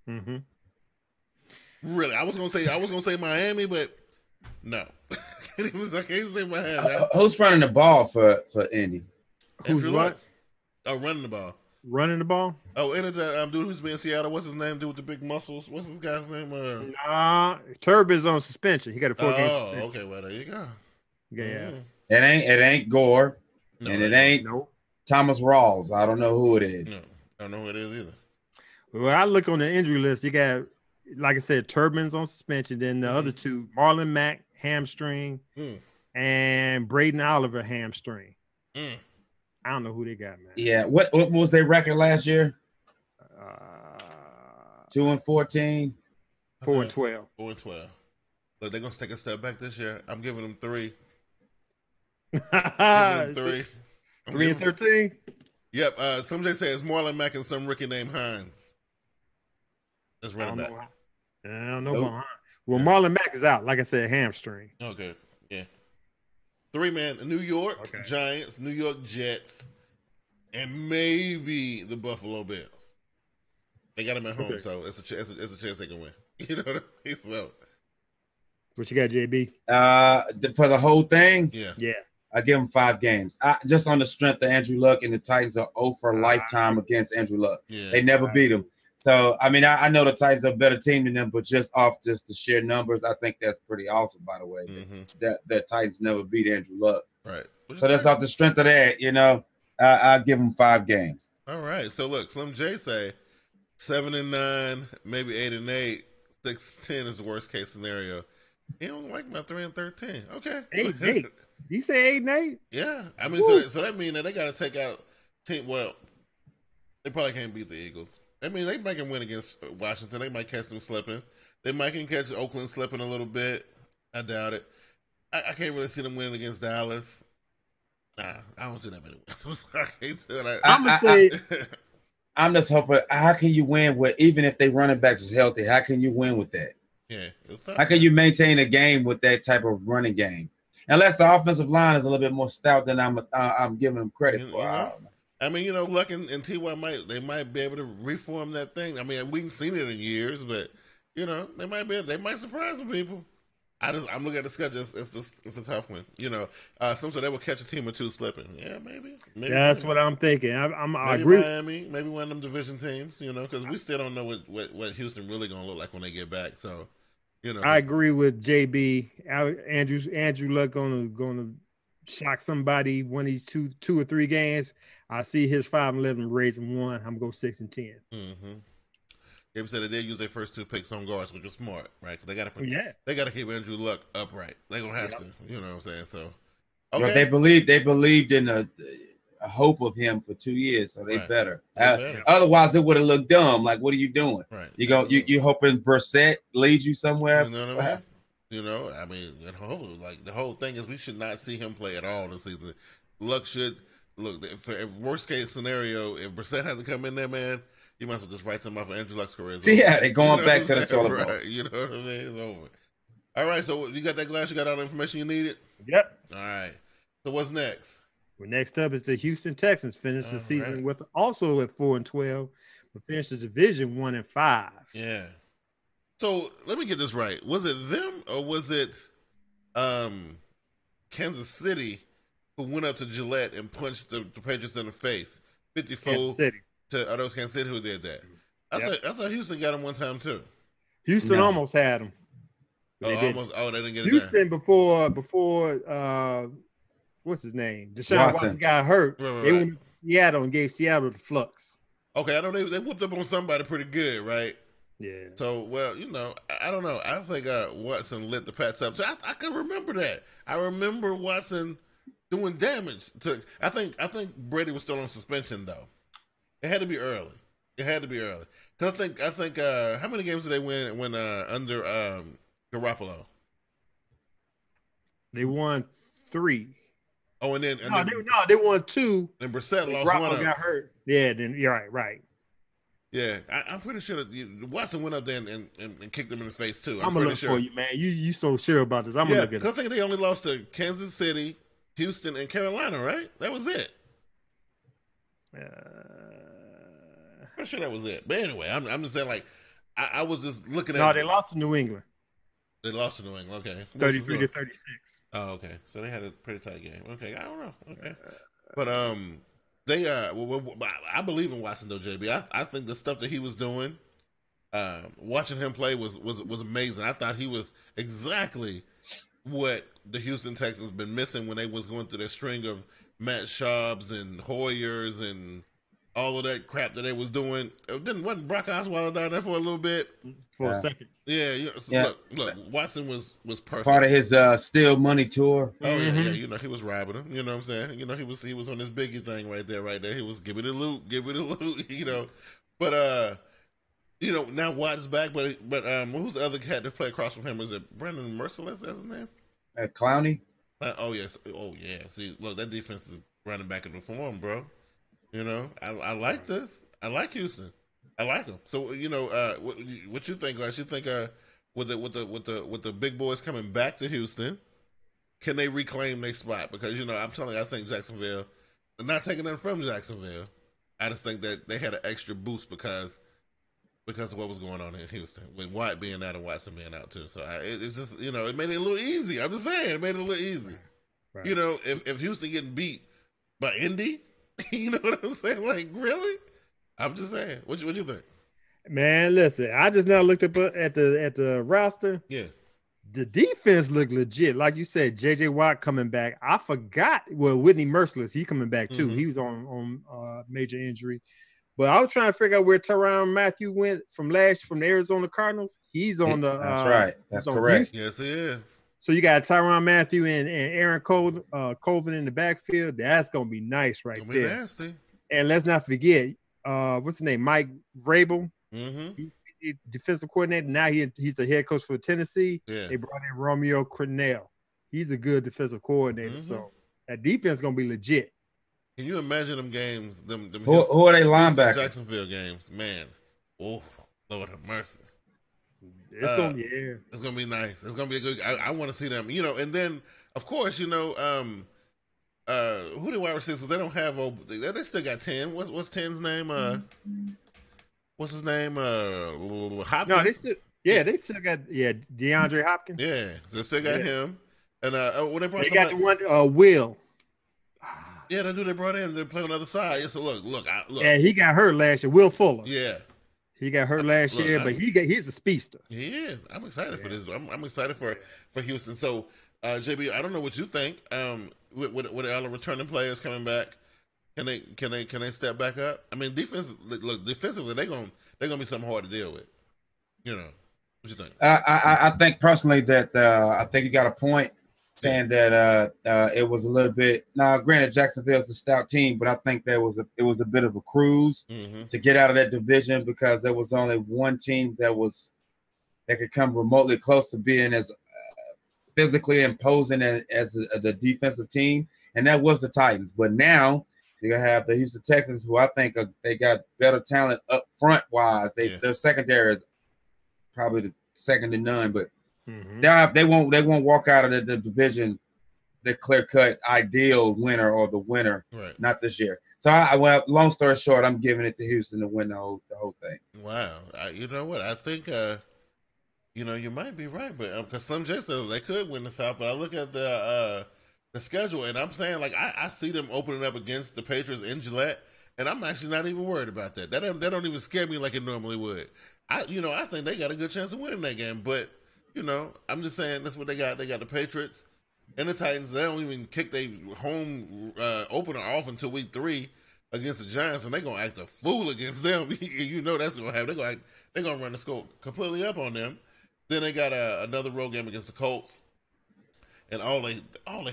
Mm-hmm. Really, I was gonna say Miami, but no. I can't say Miami. Who's running the ball for Indy? Who's what? Oh, running the ball. Running the ball? Oh, and that dude who's been in Seattle. What's his name? Dude with the big muscles. What's this guy's name? Turbin's on suspension. He got a 4-game suspension. Oh, okay. Well, there you go. Yeah. It ain't Gore, and it ain't Thomas Rawls. I don't know who it is. No, I don't know who it is either. Well, I look on the injury list. You got, like I said, Turbin's on suspension. Then the other 2, Marlon Mack, hamstring, and Braden Oliver, hamstring. I don't know who they got, man. Yeah. What was their record last year? 2-14. 4-12. 4-12. Look, they're gonna take a step back this year. I'm giving them 3. 3. 3-13. Yep. Some Jay say it's Marlon Mack and some rookie named Hines. That's running back. I don't know about Hines. Well, Marlon Mack is out. Like I said, hamstring. Okay. Yeah. 3-man: New York Giants, New York Jets, and maybe the Buffalo Bills. They got them at home, so it's a chance they can win. You know what I mean? So, what you got, JB? For the whole thing, yeah. I give them 5 games. Just on the strength of Andrew Luck, and the Titans are 0 for lifetime against Andrew Luck. Yeah. They never beat him. So, I mean, I know the Titans are a better team than them, but just off just the sheer numbers, I think that's pretty awesome, by the way, that the Titans never beat Andrew Luck. Right. So that's off the strength of that, I'll give them 5 games. All right. So, look, Slim J say 7-9, maybe 8-8, 6-10 is the worst case scenario. He don't like about 3-13. Okay. 8-8. He say 8-8. Yeah, I mean, so that means that they got to take out team. Well, they probably can't beat the Eagles. I mean, they might can win against Washington. They might catch them slipping. They might can catch Oakland slipping a little bit. I doubt it. I can't really see them winning against Dallas. Nah, I don't see that many wins. I can't do it. I'm gonna say. I'm just hoping. How can you win with even if they running backs is healthy? How can you win with that? Yeah, it's tough. How can you maintain a game with that type of running game? Unless the offensive line is a little bit more stout than I'm giving them credit for. I mean, Luck and T.Y. might be able to reform that thing. I mean, we haven't seen it in years, but they might surprise some people. I'm looking at the schedule. It's a tough one. Some say they will catch a team or two slipping. Yeah, maybe. That's what I'm thinking. I agree. Miami, maybe one of them division teams. Because we still don't know what Houston really gonna look like when they get back. So, I agree with JB. Andrew Luck gonna shock somebody one of these two or three games. I see his 5-11 raising 1. I'm gonna go 6-10. Mm-hmm. Gabe said that they use their first 2 picks on guards, which is smart, right? Because they got to keep Andrew Luck upright. They're gonna have to, you know what I'm saying? So, okay. Well, they believed in a hope of him for 2 years, so they better. Otherwise, it would have looked dumb. Like, what are you doing? Right? You hoping Brissett leads you somewhere? You know what I mean? And hopefully, like the whole thing is, we should not see him play at all this season. Luck should look. If worst case scenario, if Brissett has to come in there, man. You might as well just write them off for Andrew Luck's career. Yeah, they're going back to the toilet bowl. You know what I mean? It's over. All right, so you got that glass? You got all the information you needed? Yep. All right. So what's next? Well, next up is the Houston Texans. Finished the season with also at 4-12, but finished the division 1-5. Yeah. So let me get this right. Was it them or was it Kansas City who went up to Gillette and punched the Patriots in the face? 54. Kansas City. Are those Kansas City who did that? I thought Houston got him one time too. Houston almost had him. They didn't get it. Houston before what's his name? Deshaun Watson got hurt. They went to Seattle and gave Seattle the flux. Okay, I know they whooped up on somebody pretty good, right? Yeah. So, well, I don't know. I think Watson lit the Pats up. So I can remember that. I remember Watson doing damage to. I think Brady was still on suspension though. It had to be early. Because I think how many games did they win when under Garoppolo? They won 3. Oh, and then they won 2. And Brissett lost Garoppolo 1. Got hurt. Yeah, then you're right. Yeah, I'm pretty sure that Watson went up there and kicked him in the face too. I'm gonna look for you, man. You so sure about this? I'm gonna look at it. Because I think they only lost to Kansas City, Houston, and Carolina, right? That was it. I'm sure that was it. But anyway, I'm just saying, like, I was just looking at. No, they lost to New England. They lost to New England. Okay, 33-36. Oh, okay. So they had a pretty tight game. Okay, I don't know. Okay, but they I believe in Watson though, JB. I think the stuff that he was doing, watching him play was amazing. I thought he was exactly what the Houston Texans been missing when they was going through their string of Matt Schaubs and Hoyers and all of that crap that they was doing. Wasn't Brock Osweiler down there for a little bit? For a second. Yeah. Look, Watson was perfect. Part of his Still Money tour. Oh yeah. He was robbing him. You know what I'm saying? He was on this Biggie thing right there. He was give it a loot. But now Watt's back. But who's the other cat that played across from him? Was it Brendan Merciless? That's his name. Clowney. Oh yes. Oh yeah. See, look, that defense is running back in the form, bro. I like this. I like Houston. I like them. So what you think, Glass? You think with the big boys coming back to Houston, can they reclaim their spot? Because I'm telling you, I think Jacksonville, not taking them from Jacksonville, I just think that they had an extra boost because of what was going on in Houston with Watt being out and Watson being out too. So it's just it made it a little easy. I'm just saying it made it a little easy. Right. If Houston getting beat by Indy. You know what I'm saying? Like, really? I'm just saying. What you think? Man, listen. I just now looked up at the roster. Yeah. The defense looked legit. Like you said, J.J. Watt coming back. I forgot. Well, Whitney Merciless, he coming back too. Mm-hmm. He was on major injury. But I was trying to figure out where Tyrann Mathieu went from the Arizona Cardinals. He's on the. That's right. That's correct. Yes, he is. So you got Tyrann Mathieu and Aaron Colvin in the backfield. That's gonna be nice right Gonna there. be nasty. And let's not forget, what's his name? Mike Vrabel, Mm-hmm. defensive coordinator. Now he's the head coach for Tennessee. Yeah. They brought in Romeo Crennel. He's a good defensive coordinator. So that defense is gonna be legit. Can you imagine them games? Who are they linebackers? Jacksonville games, man. Oh, Lord have mercy. It's gonna be nice. It's gonna be a good. I want to see them. And then of course, who the wide receivers? They don't have. They still got 10. What's 10's name? What's his name? Hopkins. No, they still got DeAndre Hopkins. Yeah, they still got him. And when they got the one Will. Yeah, that's who they brought in. They play on the other side. So look. Yeah, he got hurt last year. Will Fuller. Yeah. He got hurt last year, but he's a speedster. He is. I'm excited for this. I'm excited for Houston. So, JB, I don't know what you think. With all the returning players coming back, can they step back up? I mean, defensively, they're gonna be something hard to deal with. What you think? I think personally that I think you got a point saying that it was a little bit. Now, granted, Jacksonville's a stout team, but I think it was a bit of a cruise to get out of that division because there was only one team that could come remotely close to being as physically imposing as the defensive team, and that was the Titans. But now you're gonna have the Houston Texans, who I think they got better talent up front wise. Their secondary is probably the second to none, but. They won't walk out of the division the clear-cut ideal winner or the winner, right? Not this year. So long story short, I'm giving it to Houston to win the whole thing. Wow, you know what? I think you might be right, but because Slim J said they could win the South, but I look at the schedule and I'm saying I see them opening up against the Patriots in Gillette, and I'm actually not even worried about that. That don't even scare me like it normally would. I think they got a good chance of winning that game, but. I'm just saying that's what they got. They got the Patriots and the Titans. They don't even kick their home opener off until week 3 against the Giants, and they're gonna act a fool against them. That's gonna happen. They're gonna run the score completely up on them. Then they got another road game against the Colts, and all their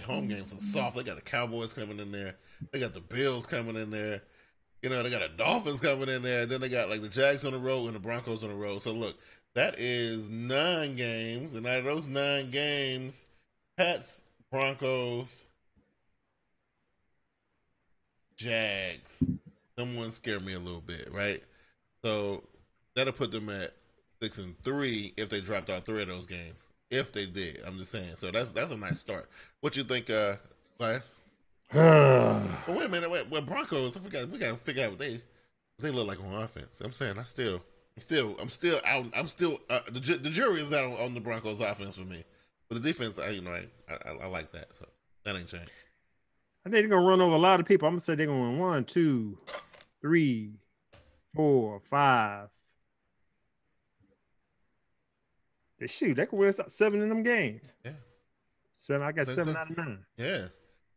home games are soft. They got the Cowboys coming in there. They got the Bills coming in there. They got the Dolphins coming in there. Then they got the Jags on the road and the Broncos on the road. So look. That is 9 games, and out of those 9 games, Pats, Broncos, Jags, someone scared me a little bit, right? So that'll put them at 6-3 if they dropped out 3 of those games. If they did, I'm just saying. So that's a nice start. What you think, Class? But wait a minute, well, Broncos. We got to figure out what they look like on offense. I'm saying I'm still out. The jury is out on the Broncos offense for me, but the defense, I like that. So that ain't changed. I think they're gonna run over a lot of people. I'm gonna say they're gonna win 1, 2, 3, 4, 5. They can win 7 in them games. Yeah, 7. I got 7 out of 9. Yeah,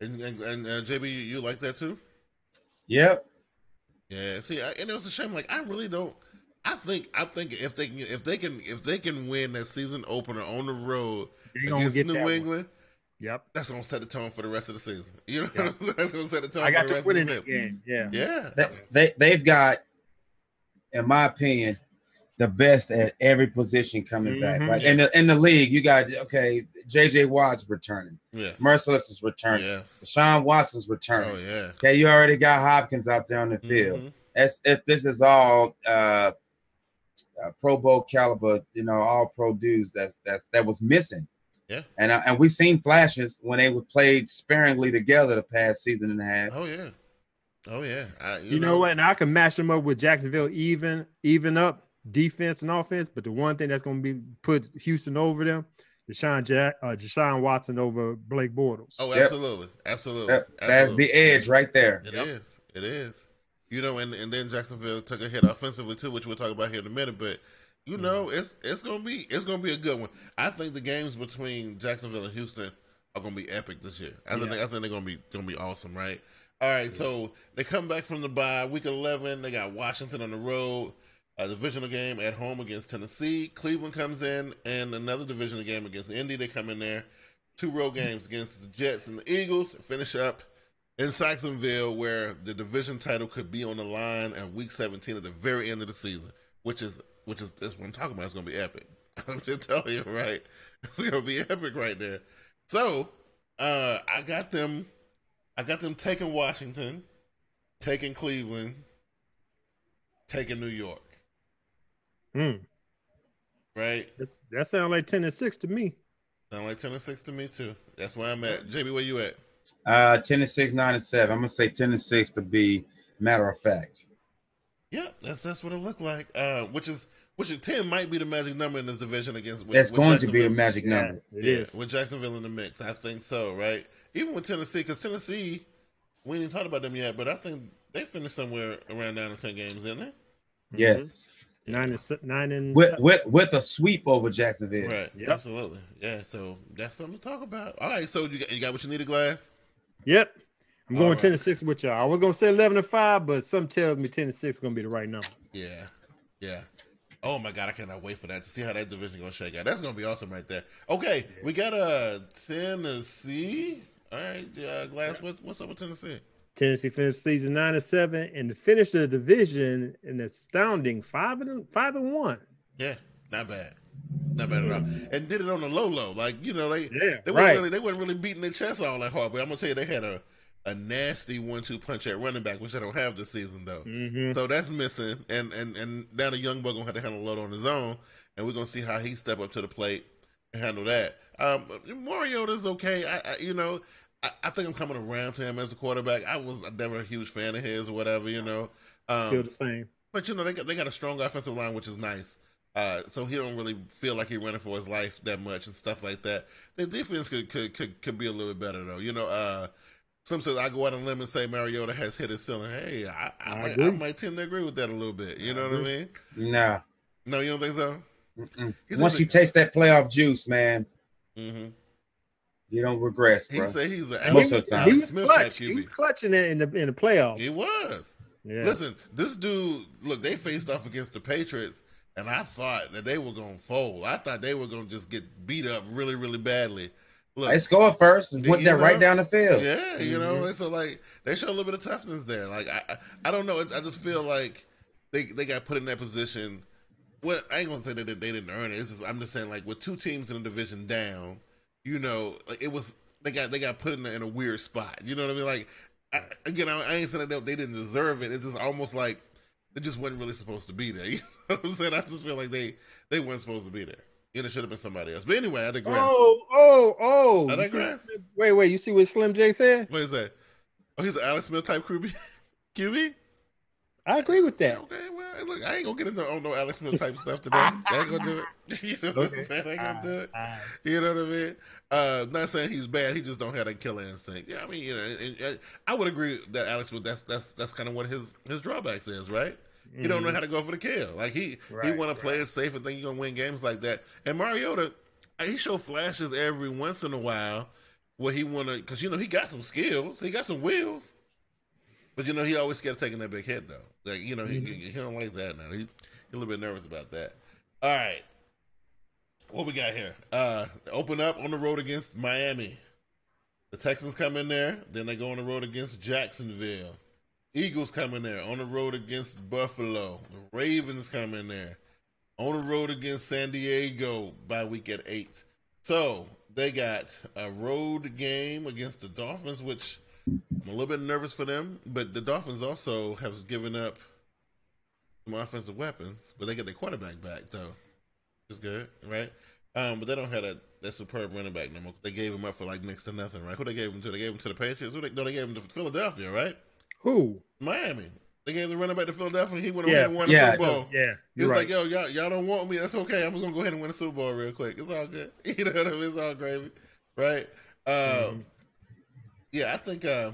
and JB, you like that too? Yep. Yeah. See, and it was a shame. I really don't. I think if they can win that season opener on the road against New England, yep, that's gonna set the tone for the rest of the season. That's gonna set the tone for the rest of the season. Game. Yeah. They've got, in my opinion, the best at every position coming back. In the league, you got JJ Watt's returning. Yes. Merciless is returning. Yes. Deshaun Watson's returning. Oh yeah. Okay, you already got Hopkins out there on the field. This is all Pro Bowl caliber, all pro dudes that was missing. Yeah. And we've seen flashes when they were played sparingly together the past season and a half. Oh yeah. You know what? And I can match them up with Jacksonville even up defense and offense, but the one thing that's going to be put Houston over them, Deshaun Watson over Blake Bortles. Oh, absolutely. Absolutely. That's the edge right there. It is. And then Jacksonville took a hit offensively too, which we'll talk about here in a minute. But it's gonna be a good one. I think the games between Jacksonville and Houston are gonna be epic this year. I think they're gonna be awesome, right? All right, so they come back from the bye. Week 11, they got Washington on the road. A divisional game at home against Tennessee. Cleveland comes in, and another divisional game against Indy. They come in there. 2 road games against the Jets and the Eagles. Finish up in Jacksonville, where the division title could be on the line at Week 17 at the very end of the season, which is that's what I'm talking about. It's going to be epic. I'm just telling you, right? It's going to be epic right there. So I got them taking Washington, taking Cleveland, taking New York. Right? That sounds like 10-6 to me. Sound like 10-6 to me too. That's where I'm at. JB, where you at? 10-6, 9-7. I'm gonna say 10-6 to be matter of fact. Yeah, that's what it looked like. Which is 10 might be the magic number in this division against. That's going to be the magic number. It is with Jacksonville in the mix. I think so, right? Even with Tennessee, because Tennessee, we ain't even talked about them yet, but I think they finished somewhere around 9 or 10 games, didn't they? Yes. 9 and with a sweep over Jacksonville. Right. Yep. Absolutely. Yeah. So that's something to talk about. All right. So you got what you needed, Glass? Yep. I'm going 10-6 with y'all. I was gonna say 11-5, but something tells me 10-6 is gonna be the right number. Yeah. Yeah. Oh my God, I cannot wait for that to see how that division gonna shake out. That's gonna be awesome right there. Okay, we got Tennessee. All right, Glass. What's up with Tennessee? Tennessee finished season 9-7 and finished the division an astounding 5-1. Yeah, not bad. Not bad at all. And did it on the low. Like, they weren't really beating their chest all that hard. But I'm gonna tell you, they had a nasty 1-2 punch at running back, which they don't have this season though. Mm-hmm. So that's missing. And now the young buck gonna have to handle a load on his own, and we're gonna see how he step up to the plate and handle that. Mariota's okay. I think I'm coming around to him as a quarterback. I was never a huge fan of his or whatever, Feel the same. But they got a strong offensive line, which is nice. So he don't really feel like he's running for his life that much and stuff like that. The defense could be a little bit better though. Some says I go out on a limb and say Mariota has hit his ceiling. Hey, I might tend to agree with that a little bit. You know what I mean? No, you don't think so? Once you taste that playoff juice, man, you don't regress, bro. He said he's most of the time. He was clutch. He was clutching it in the playoffs. He was. Yeah. Listen, this dude. Look, they faced off against the Patriots, and I thought that they were going to fold. I thought they were going to just get beat up really, really badly. Look, they scored first and went right down the field. Yeah, so like they show a little bit of toughness there. Like I don't know. I just feel like they got put in that position. Well, I ain't gonna say that they didn't earn it. It's just I'm just saying like with 2 teams in the division down, like it was they got put in a weird spot. You know what I mean? Like I ain't saying that they didn't deserve it. It's just almost like they just wasn't really supposed to be there. You know what I'm saying? I just feel like they weren't supposed to be there. It should have been somebody else. But anyway, I digress. Oh. I digress. Wait. You see what Slim J said? What is that? Oh, he's an Alex Smith type QB? I agree with that. Okay, well, look, I ain't going to get into no Alex Smith type stuff today. I ain't going to do it. You know what I'm saying? I ain't going to do it. You know what I mean? Not saying he's bad. He just don't have that killer instinct. Yeah, I mean, and I would agree that Alex Smith, that's kind of what his drawbacks is, right? He don't know how to go for the kill. Like he want to play it safe and think you're gonna win games like that. And Mariota, he show flashes every once in a while where he wanna, because he got some skills, he got some wheels, but he always scared of taking that big hit though. Like he don't like that now. He's a little bit nervous about that. All right, what we got here? Open up on the road against Miami. The Texans come in there, then they go on the road against Jacksonville. Eagles come in there on the road against Buffalo. The Ravens come in there on the road against San Diego by week at 8. So they got a road game against the Dolphins, which I'm a little bit nervous for them. But the Dolphins also have given up some offensive weapons, but they get their quarterback back though, which is good, right? But they don't have that superb running back no more. They gave him up for like next to nothing, right? Who they gave him to? They gave him to the Patriots. They gave him to Philadelphia, right? Who? Miami. They gave the running back to Philadelphia. He went ahead and won the Super Bowl. Yeah, he was like, "Yo, y'all don't want me. That's okay. I'm just gonna go ahead and win the Super Bowl real quick. It's all good. You know what I mean? It's all gravy, right?" Yeah, I think they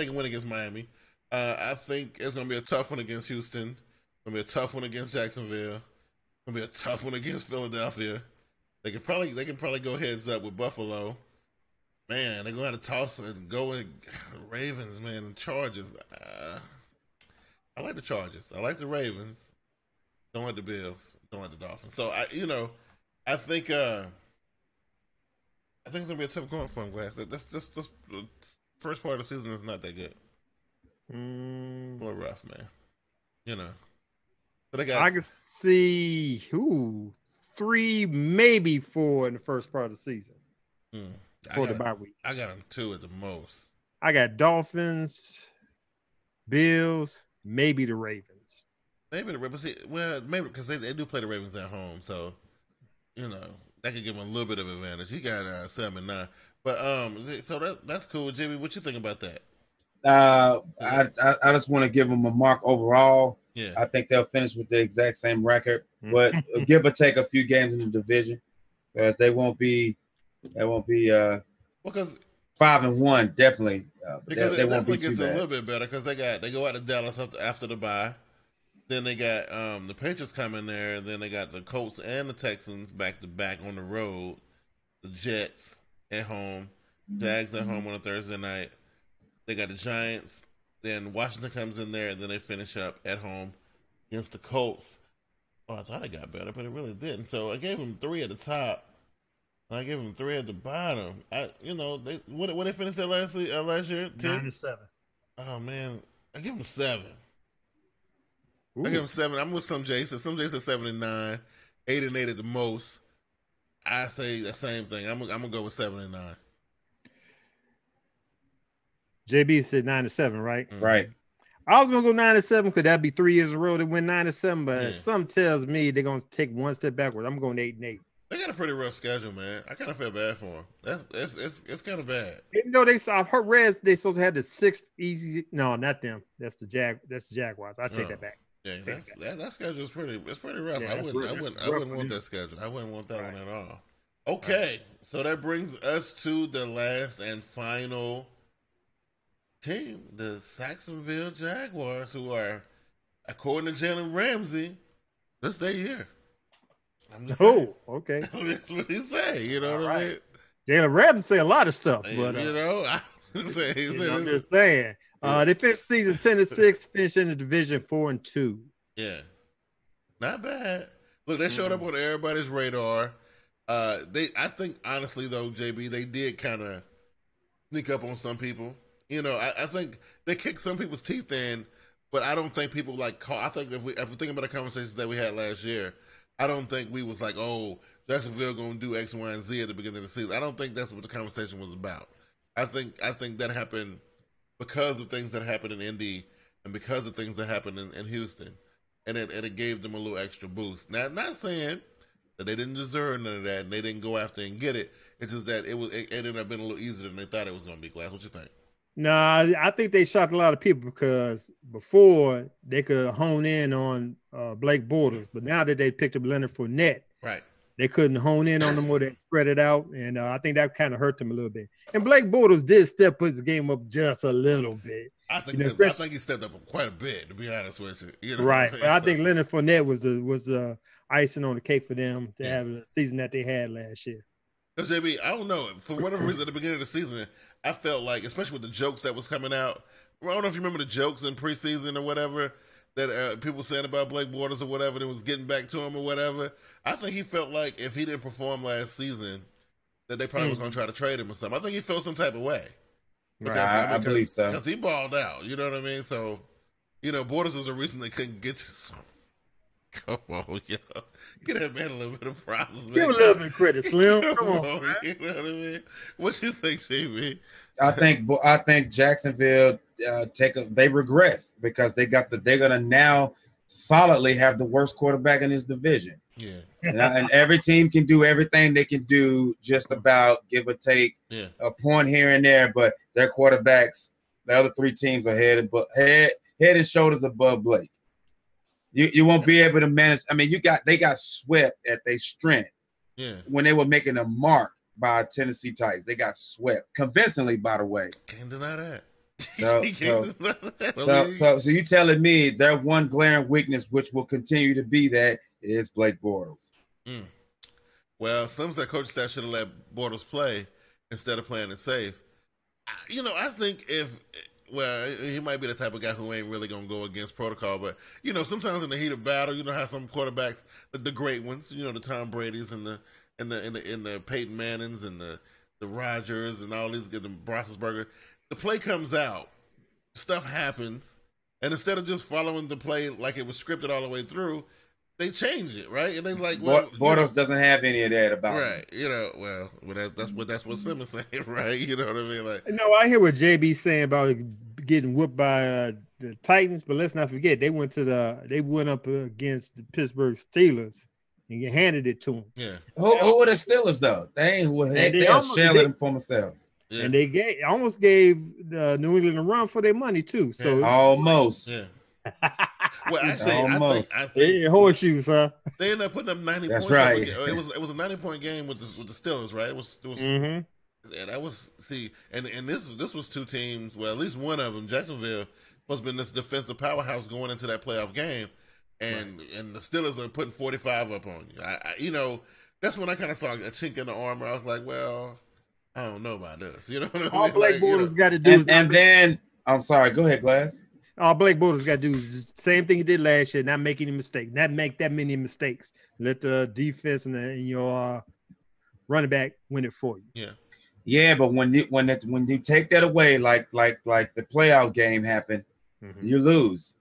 can win against Miami. I think it's gonna be a tough one against Houston. It's gonna be a tough one against Jacksonville. It's gonna be a tough one against Philadelphia. They can probably go heads up with Buffalo. Man, they're going to toss and go and Ravens, man, and Chargers. I like the Chargers. I like the Ravens. Don't like the Bills. Don't like the Dolphins. So I think it's gonna be a tough going for them, Glass. This the first part of the season is not that good. A little rough, man. But I can see 3, maybe 4 in the first part of the season. For the bye week. I got them 2 at the most. I got Dolphins, Bills, maybe the Ravens. Maybe the Ravens. Well, maybe because they do play the Ravens at home, so that could give them a little bit of advantage. He got 7-9, but so that's cool. Jimmy, what you think about that? I just want to give them a mark overall. Yeah, I think they'll finish with the exact same record, but give or take a few games in the division, because they won't be. Because 5-1 definitely. Because they it won't be definitely gets too a bad. little bit better because they go out to Dallas after the bye. Then they got the Patriots coming there. Then they got the Colts and the Texans back to back on the road. The Jets at home, Jags at home on a Thursday night. They got the Giants. Then Washington comes in there, and then they finish up at home against the Colts. Oh, I thought it got better, but it really didn't. So I gave them 3 at the top. I gave them 3 at the bottom. What they finished that last year? 9-7. Oh man, I give them 7. Ooh. I give them 7. I'm with some Jason. Some Jason 7-9, 8-8 at the most. I say the same thing. I'm gonna go with 7-9. JB said 9-7, right? Mm-hmm. Right. I was gonna go 9-7 because that'd be 3 years in a row to win 9-7. But some tells me they're gonna take one step backwards. I'm going 8-8. They got a pretty rough schedule, man. I kind of feel bad for them. It's kind of bad. Even though I've heard Reds, they supposed to have the 6th easy. No, not them. That's the Jaguars. I take that back. Yeah, that schedule is pretty. It's pretty rough. Yeah, I wouldn't want that schedule. I wouldn't want that one at all. Okay, so that brings us to the last and final team, the Jacksonville Jaguars, who are, according to Jalen Ramsey, this their year. Okay. That's what he say. You know what I mean? Jalen Ramsey say a lot of stuff, but I'm just saying. They finished season 10-6, finished in the division 4-2. Yeah, not bad. Look, they showed up on everybody's radar. I think honestly though, JB, they did kind of sneak up on some people. I think they kicked some people's teeth in, but I don't think people I think if we think about the conversations that we had last year, I don't think we was like, oh, Jacksonville going to do X, Y, and Z at the beginning of the season. I don't think that's what the conversation was about. I think that happened because of things that happened in Indy and because of things that happened in Houston, and it gave them a little extra boost. Now, not saying that they didn't deserve none of that and they didn't go after and get it. It's just that it ended up being a little easier than they thought it was going to be. Glass, what you think? Nah, I think they shocked a lot of people because before they could hone in on Blake Bortles, but now that they picked up Leonard Fournette, right, they couldn't hone in on them or they spread it out, and I think that kind of hurt them a little bit. And Blake Bortles did step his game up just a little bit. I think he stepped up quite a bit, to be honest with you. Right, but I think Leonard Fournette was the icing on the cake for them to have the season that they had last year. Because JB, I don't know, for whatever reason at the beginning of the season, I felt like, especially with the jokes that was coming out, I don't know if you remember the jokes in preseason or whatever that people saying about Blake Bortles or whatever that was getting back to him or whatever. I think he felt like if he didn't perform last season, that they probably was going to try to trade him or something. I think he felt some type of way. Because, I believe so. Because he balled out, you know what I mean? So, Bortles is the reason they couldn't get to some. Come on, yo. Get that man a little bit of problems, man. Give a little bit of credit, Slim. Come on, man. You know what I mean? What you think, JB? I think Jacksonville they regress because they're gonna now solidly have the worst quarterback in this division. Yeah. And every team can do everything they can do, just about give or take a point here and there, but their quarterbacks, the other 3 teams are head and shoulders above Blake. You won't be able to manage. I mean, they got swept at their strength. Yeah. When they were making a mark by Tennessee Titans, they got swept convincingly. By the way, can't deny that. So you telling me their one glaring weakness, which will continue to be that, is Blake Bortles? Well, Slim said coach staff should have let Bortles play. instead of playing it safe. I think he might be the type of guy who ain't really gonna go against protocol, but sometimes in the heat of battle, how some quarterbacks, the great ones, the Tom Brady's and the Peyton Mannings and the Rodgers and all these, the Roethlisberger, the play comes out, stuff happens, and instead of just following the play like it was scripted all the way through, they change it, right? And they're like, Bortles doesn't have any of that about right. Him. That's what Slim is saying, right? You know what I mean? Like, no, I hear what JB saying about getting whooped by the Titans, but let's not forget they went up against the Pittsburgh Steelers and you handed it to them. Yeah. Who are the Steelers though? They are shelling them for themselves. Yeah. And they almost gave New England a run for their money too. So almost. Yeah. Well, I think horseshoes, huh? They ended up putting up 90 That's points. Right. It was a 90-point game with the Steelers, right? It was and that was and this was two teams. Well, at least one of them, Jacksonville, was been this defensive powerhouse going into that playoff game, and the Steelers are putting 45 up on you. That's when I kind of saw a chink in the armor. I was like, well, I don't know about this. You know what I mean? All Blake Bortles got to do and then I'm sorry, go ahead, Glass. All Blake Bortles got to do is the same thing he did last year, not make any mistakes, not make that many mistakes. Let the defense and your running back win it for you. Yeah. Yeah, but when you take that away, like the playoff game happened, you lose.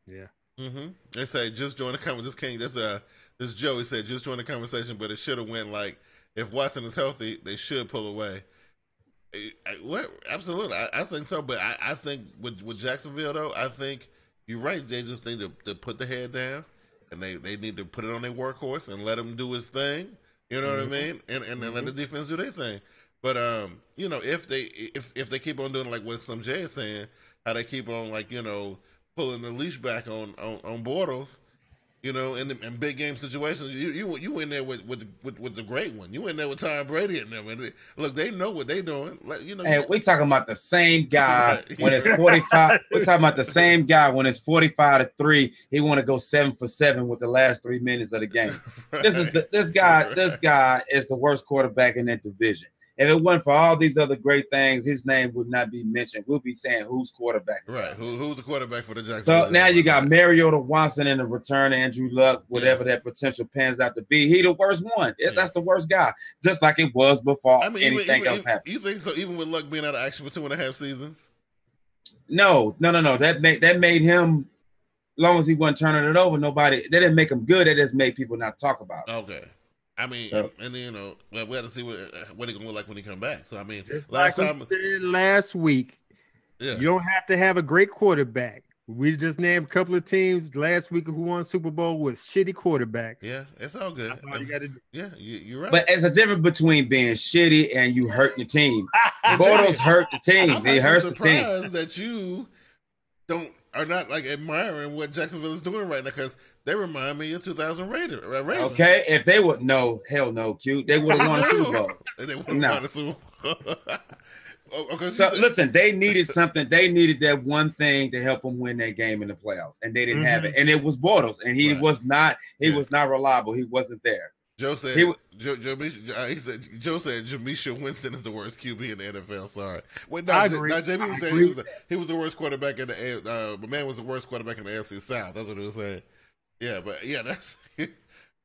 Yeah. Mm-hmm. They say just join the conversation. This Joey said just join the conversation, but it should have went like if Watson is healthy, they should pull away. What? Absolutely, I think so. But I think with Jacksonville though, I think you're right. They just need to put the head down, and they need to put it on their workhorse and let him do his thing. You know what I mean? And let the defense do their thing. But if they keep on doing like what some Jay is saying, how they keep on pulling the leash back on Bortles, in big game situations, you in there with the great one. You in there with Tom Brady and them. And look, they know what they doing. Hey, we talking about the same guy when it's 45. We're talking about the same guy when it's 45-3. He want to go 7 for 7 with the last 3 minutes of the game. Right. This guy is the worst quarterback in that division. If it wasn't for all these other great things, his name would not be mentioned. We'll be saying who's quarterback. Right. Who's the quarterback for the Jacksonville? So now you got Mariota Watson in the return, Andrew Luck, whatever that potential pans out to be. He the worst one. That's the worst guy. Just like it was before anything else happened. You think so? Even with Luck being out of action for 2.5 seasons? No. That made him. As long as he wasn't turning it over, they didn't make him good. That just made people not talk about it. Okay. I mean, and then we have to see what it's gonna look like when he come back. So I mean, last week, you don't have to have a great quarterback. We just named a couple of teams last week who won Super Bowl with shitty quarterbacks. Yeah, it's all good. That's all you got to do. Yeah, you're right. But there's a difference between being shitty and you hurting the team. Bortles hurt the team. He hurts the team. I'm surprised that you are not admiring what Jacksonville is doing right now because they remind me of 2000 Raiders. Okay, if they would hell no, Q. They would have won a Super Bowl. They would have won a Super Bowl. Okay, so listen, they needed something. They needed that one thing to help them win that game in the playoffs, and they didn't have it. And it was Bortles, and he was not. He was not reliable. He wasn't there. Joe said. Joe said Jameisha Winston is the worst QB in the NFL. Sorry. Wait, no, I agree. JB was saying he was the worst quarterback in the. The man was the worst quarterback in the AFC South. That's what he was saying. Yeah, but that's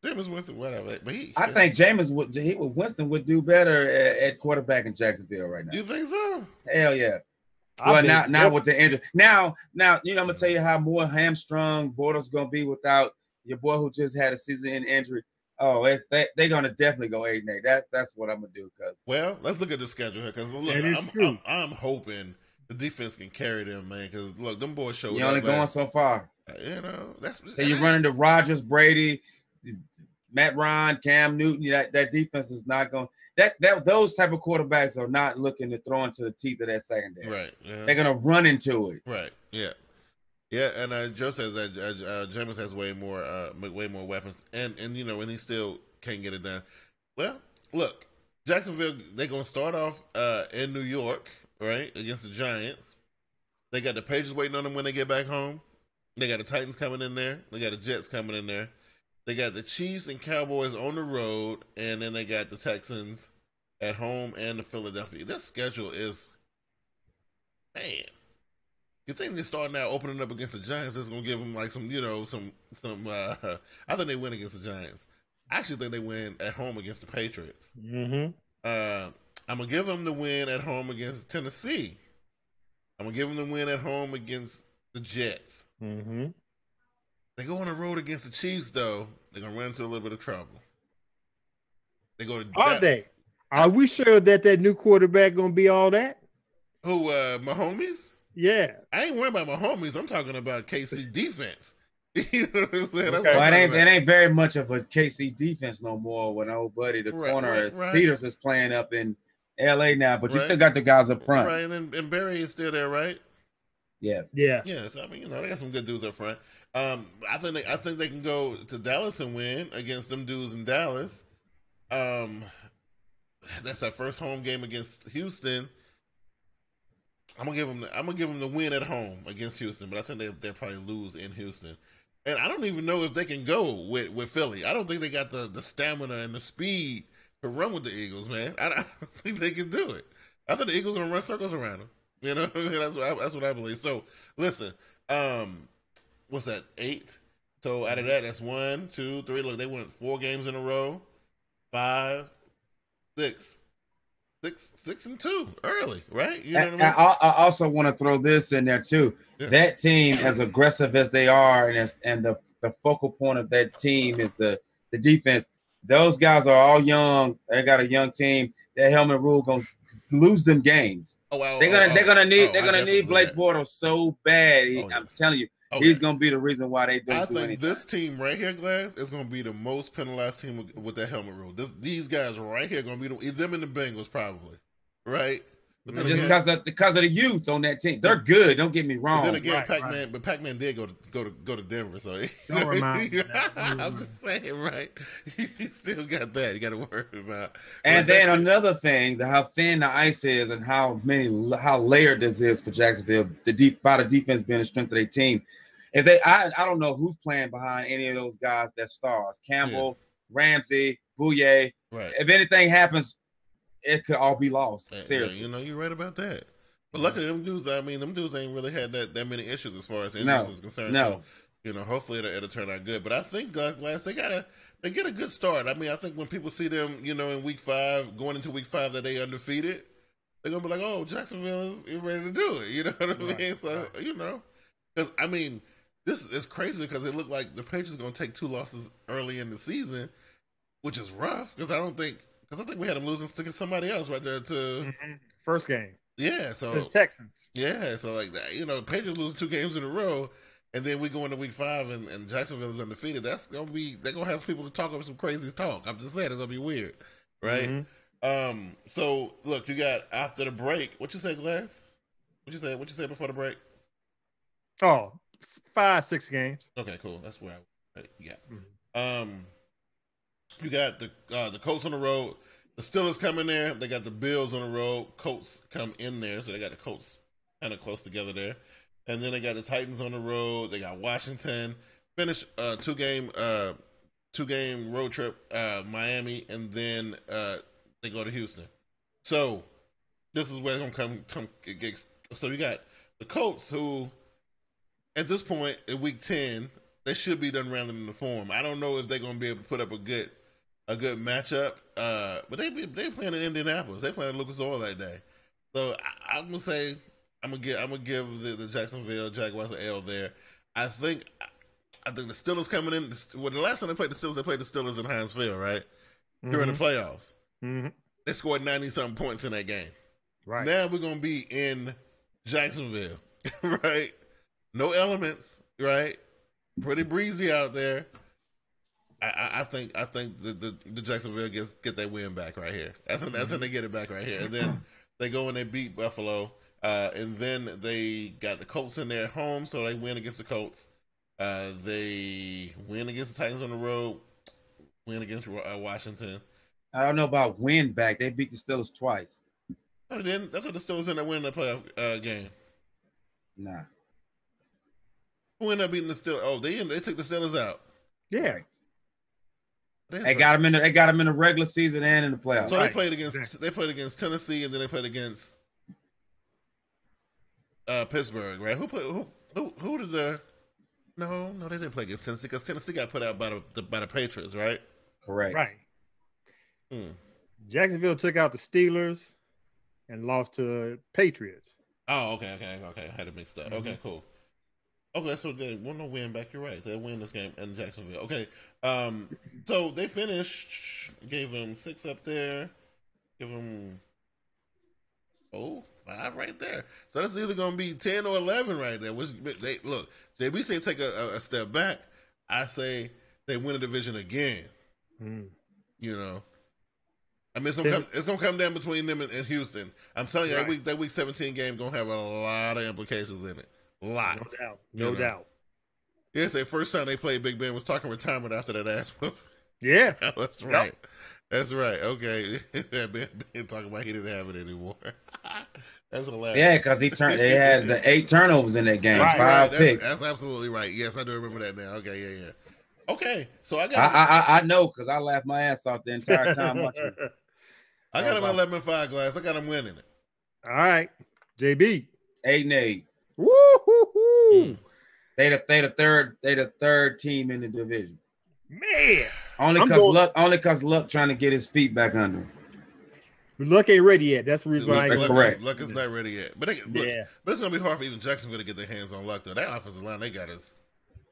Jameis Winston. Whatever. But I think Winston would do better at quarterback in Jacksonville right now. You think so? Hell yeah. Well, now with the injury. Now, I'm gonna tell you how more hamstrung Bortles gonna be without your boy who just had a season-ending injury. Oh, they're gonna definitely go 8-8. That's what I'm gonna do. Well, let's look at the schedule here. Because look, I'm hoping the defense can carry them, man. Because look, them boys showed. You're only going so far. That's so you're running to Rodgers, Brady, Matt Ryan, Cam Newton. That defense is not going. Those type of quarterbacks are not looking to throw into the teeth of that secondary. Right. Yeah. They're gonna run into it. Right. Yeah. Yeah, and Joe says that Jameis has way more weapons, and he still can't get it done. Well, look, Jacksonville, they're gonna start off in New York, right, against the Giants. They got the Patriots waiting on them when they get back home. They got the Titans coming in there. They got the Jets coming in there. They got the Chiefs and Cowboys on the road, and then they got the Texans at home and the Philadelphia. This schedule is, man. You think they start now opening up against the Giants? That's gonna give them like some, some. I think they win against the Giants. I actually think they win at home against the Patriots. Mm-hmm. I'm gonna give them the win at home against Tennessee. I'm gonna give them the win at home against the Jets. Mm-hmm. They go on the road against the Chiefs, though. They're gonna run into a little bit of trouble. They go to. Are they? Are we sure that new quarterback gonna be all that? Who? Mahomes? Yeah. I ain't worried about Mahomes. I'm talking about KC defense. You know what I'm saying? Okay. Well, it ain't very much of a KC defense no more when old buddy, the corner Peters is playing up in LA now, but you still got the guys up front. Right, and Barry is still there, right? Yeah. Yeah. Yeah, so I mean, they got some good dudes up front. I think they can go to Dallas and win against them dudes in Dallas. That's our first home game against Houston. I'm gonna give them the win at home against Houston, but I think they'll probably lose in Houston. And I don't even know if they can go with Philly. I don't think they got the stamina and the speed to run with the Eagles, man. I don't think they can do it. I think the Eagles are gonna run circles around them. You know what I mean? That's what I believe. So listen, what's that? 8. So out of that, that's 1, 2, 3. Look, they won 4 games in a row. 5, 6. 6-2 early, right? You know what I mean? I also want to throw this in there too. Yeah. That team, as aggressive as they are, and the focal point of that team is the defense. Those guys are all young. They got a young team. That helmet rule gonna lose them games. They're gonna need Blake Bortles so bad. I'm telling you. He's going to be the reason why they don't do anything. I think this team right here, Glass, is going to be the most penalized team with that helmet rule. These guys right here are going to be them and the Bengals probably, right? But just because of the youth on that team, they're good. Don't get me wrong. But then again, Pac-Man, but Pac-Man did go to Denver, so don't remind me. I'm just saying, right? He still got that. You got to worry about. And then another thing, how thin the ice is, and how layered this is for Jacksonville. The defense being the strength of their team. If I don't know who's playing behind any of those guys that stars. Campbell, Ramsey, Bouye. Right. If anything happens, it could all be lost. Seriously. Yeah, you're right about that. But luckily, them dudes ain't really had that many issues as far as injuries is concerned. No. So, hopefully it'll turn out good. But I think, Glass, they get a good start. I mean, I think when people see them, in week 5, going into week 5 that they undefeated, they're going to be like, oh, Jacksonville is ready to do it. You know what I mean? So, because, I mean, this is crazy because it looked like the Patriots are going to take 2 losses early in the season, which is rough because I think we had them losing to somebody else right there to first game. Yeah, so the Texans. Yeah, so like that, Patriots losing 2 games in a row, and then we go into week 5 and Jacksonville is undefeated. They're gonna have people to talk about some crazy talk. I'm just saying it's gonna be weird, right? Mm-hmm. So look, you got after the break. What you say, Glass? What you say before the break? Oh, 5-6 games. Okay, cool. That's where you got the Colts on the road. The Steelers come in there. They got the Bills on the road. Colts come in there, so they got the Colts kind of close together there. And then they got the Titans on the road. They got Washington. Finish 2-game road trip, Miami, and then they go to Houston. So this is where it's gonna come. So you got the Colts, who at this point in week 10 they should be done rounding in the form. I don't know if they're gonna be able to put up a good matchup, but they playing in Indianapolis. They playing Lucas Oil that day, so I'm gonna say I'm gonna give the Jacksonville Jaguars an L there. I think the Steelers coming in. The last time they played the Steelers in Heinz Field, right? During the playoffs, they scored 90-something points in that game. Right now we're gonna be in Jacksonville, right? No elements, right? Pretty breezy out there. I think the Jacksonville get that win back right here. I think they get it back right here, and then they go and they beat Buffalo, and then they got the Colts in there at home, so they win against the Colts. They win against the Titans on the road, win against Washington. I don't know about win back. They beat the Steelers twice. Oh, then that's what the Steelers end up winning that playoff game. Nah. Who ended up beating the Steelers? Oh, they took the Steelers out. Yeah. They got him in the regular season and in the playoffs. So they played against Tennessee, and then they played against Pittsburgh, right? Who did the? No, they didn't play against Tennessee because Tennessee got put out by the Patriots, right? Correct. Right. Jacksonville took out the Steelers and lost to Patriots. Oh, okay. I had it mixed up. Okay, cool. Okay, so they won no win back. You're right. They win this game in Jacksonville. Okay, so they finished. Gave them 6 up there. Give them 5 right there. So that's either going to be 10 or 11 right there. Which they look. JB say take a step back. I say they win a division again. You know. I mean, it's gonna come down between them and Houston. I'm telling you, that week 17 game gonna have a lot of implications in it. A lot, no doubt. It's the first time they played. Big Ben was talking retirement after that ass whoop. Yeah, that's right. Yep. That's right. Okay, Ben talking about he didn't have it anymore. That's hilarious. Yeah, because they had the 8 turnovers in that game, 5 picks. That's absolutely right. Yes, I do remember that now. Okay, yeah. Okay, so I know because I laughed my ass off the entire time watching. I got him 11-5 Glass. I got him winning it. All right, JB 8-8. Woo-hoo-hoo. They the third team in the division. Man, only because Luck trying to get his feet back under him. Luck ain't ready yet. That's the reason why. Correct. Luck is not ready yet. But but it's gonna be hard for even Jacksonville to get their hands on Luck though. That offensive line they got us.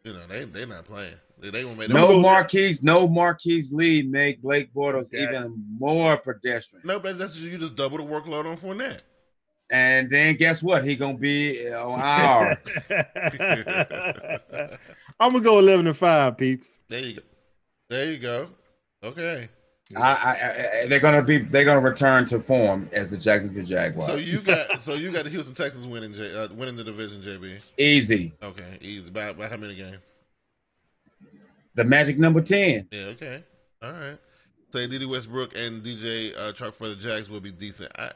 You know they not playing. They gonna make no Marquise Lee make Blake Bortles even more pedestrian. No, but that's you just double the workload on Fournette. And then guess what? He gonna be on our. I'm gonna go 11-5, peeps. There you go. Okay. They're gonna return to form as the Jacksonville Jaguars. So you got the Houston Texans winning the division, JB. Easy. Okay, easy. By how many games? The magic number 10. Yeah. Okay. All right. Say Dede Westbrook and DJ Chark for the Jags will be decent. I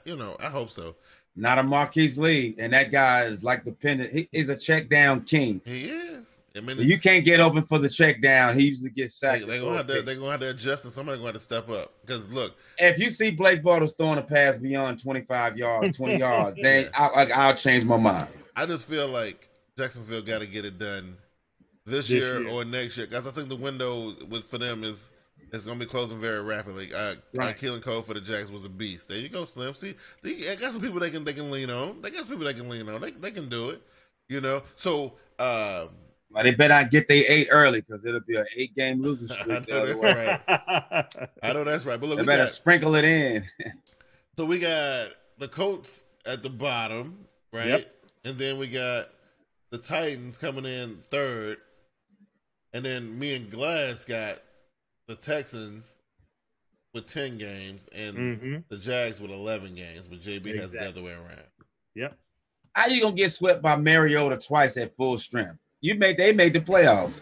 hope so. Not a Marquise Lee, and that guy is like dependent. He's a check down king. He is. I mean, you can't get open for the check down. He usually gets sacked. They're gonna have to adjust, and somebody's gonna have to step up. Because look, if you see Blake Bortles throwing a pass beyond 25 yards, 20 yards, then I'll change my mind. I just feel like Jacksonville got to get it done this year or next year. Because I think the window for them is going to be closing very rapidly. Keelan Cole for the Jags was a beast. There you go, Slim. See, they got some people they can lean on. They got some people they can lean on. They can do it. You know. So. But they better not get their 8 early because it'll be an 8-game losing streak. I know that's right. But look, they better sprinkle it in. So we got the Colts at the bottom, right? Yep. And then we got the Titans coming in 3rd. And then me and Glass got the Texans with 10 games and the Jags with 11 games. But JB has it the other way around. Yep. How you going to get swept by Mariota twice at full strength? They made the playoffs.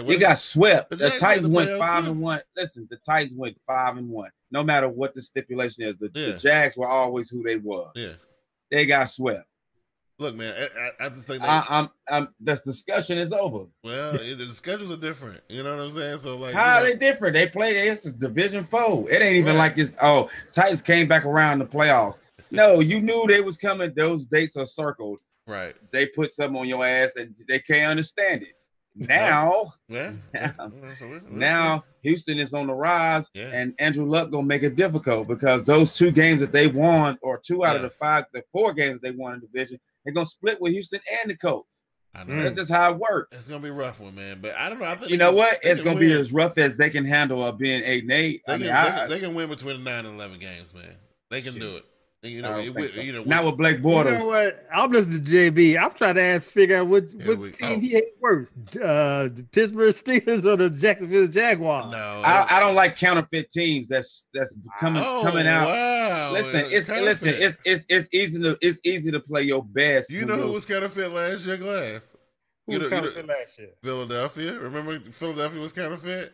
You got swept. The Titans went 5-1. Listen, the Titans went 5-1. No matter what the stipulation is, the Jags were always who they were. Yeah, they got swept. Look, man, I have to say this discussion is over. Well, the schedules are different. You know what I'm saying? So like, how are they different? They played against the Division 4. It ain't even like this. Oh, Titans came back around the playoffs. No, you knew they was coming. Those dates are circled. Right. They put something on your ass and they can't understand it. Now, now Houston is on the rise and Andrew Luck gonna make it difficult because those 2 games that they won, or 2 out of the 4 games that they won in the division, they're gonna split with Houston and the Colts. I know. That's just how it works. It's gonna be a rough one, man. But I don't know. I think it's gonna be as rough as they can handle being 8-8. They can win between 9 and 11 games, man. They can do it. Not with Blake Bortles. You know what? I'm listening to JB. I'm trying to figure out what team he hates worse, the Pittsburgh Steelers or the Jacksonville Jaguars. No, I don't like counterfeit teams. That's coming out. Wow. It's easy to play your best. You know who was counterfeit last year, Glass? Who was counterfeit last year? Philadelphia. Remember, Philadelphia was counterfeit.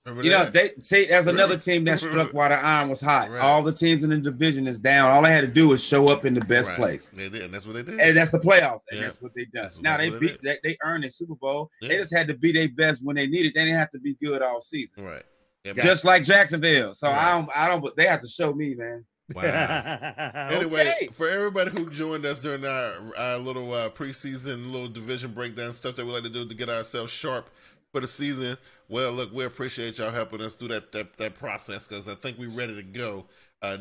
Remember You know, that? they see there's another team that struck while the iron was hot. Right. All the teams in the division is down. All they had to do was show up in the best place. They did, and that's what they did. And that's the playoffs, and Yeah. that's what they done. That's Now exactly they earned a Super Bowl. Yeah. They just had to be their best when they needed. They didn't have to be good all season. Right. Yeah, Just like Jacksonville. So Right. I don't. They have to show me, man. Wow. Anyway, for everybody who joined us during our little preseason, little division breakdown stuff that we like to do to get ourselves sharp for the season. Well, look, we appreciate y'all helping us through that process because I think we're ready to go.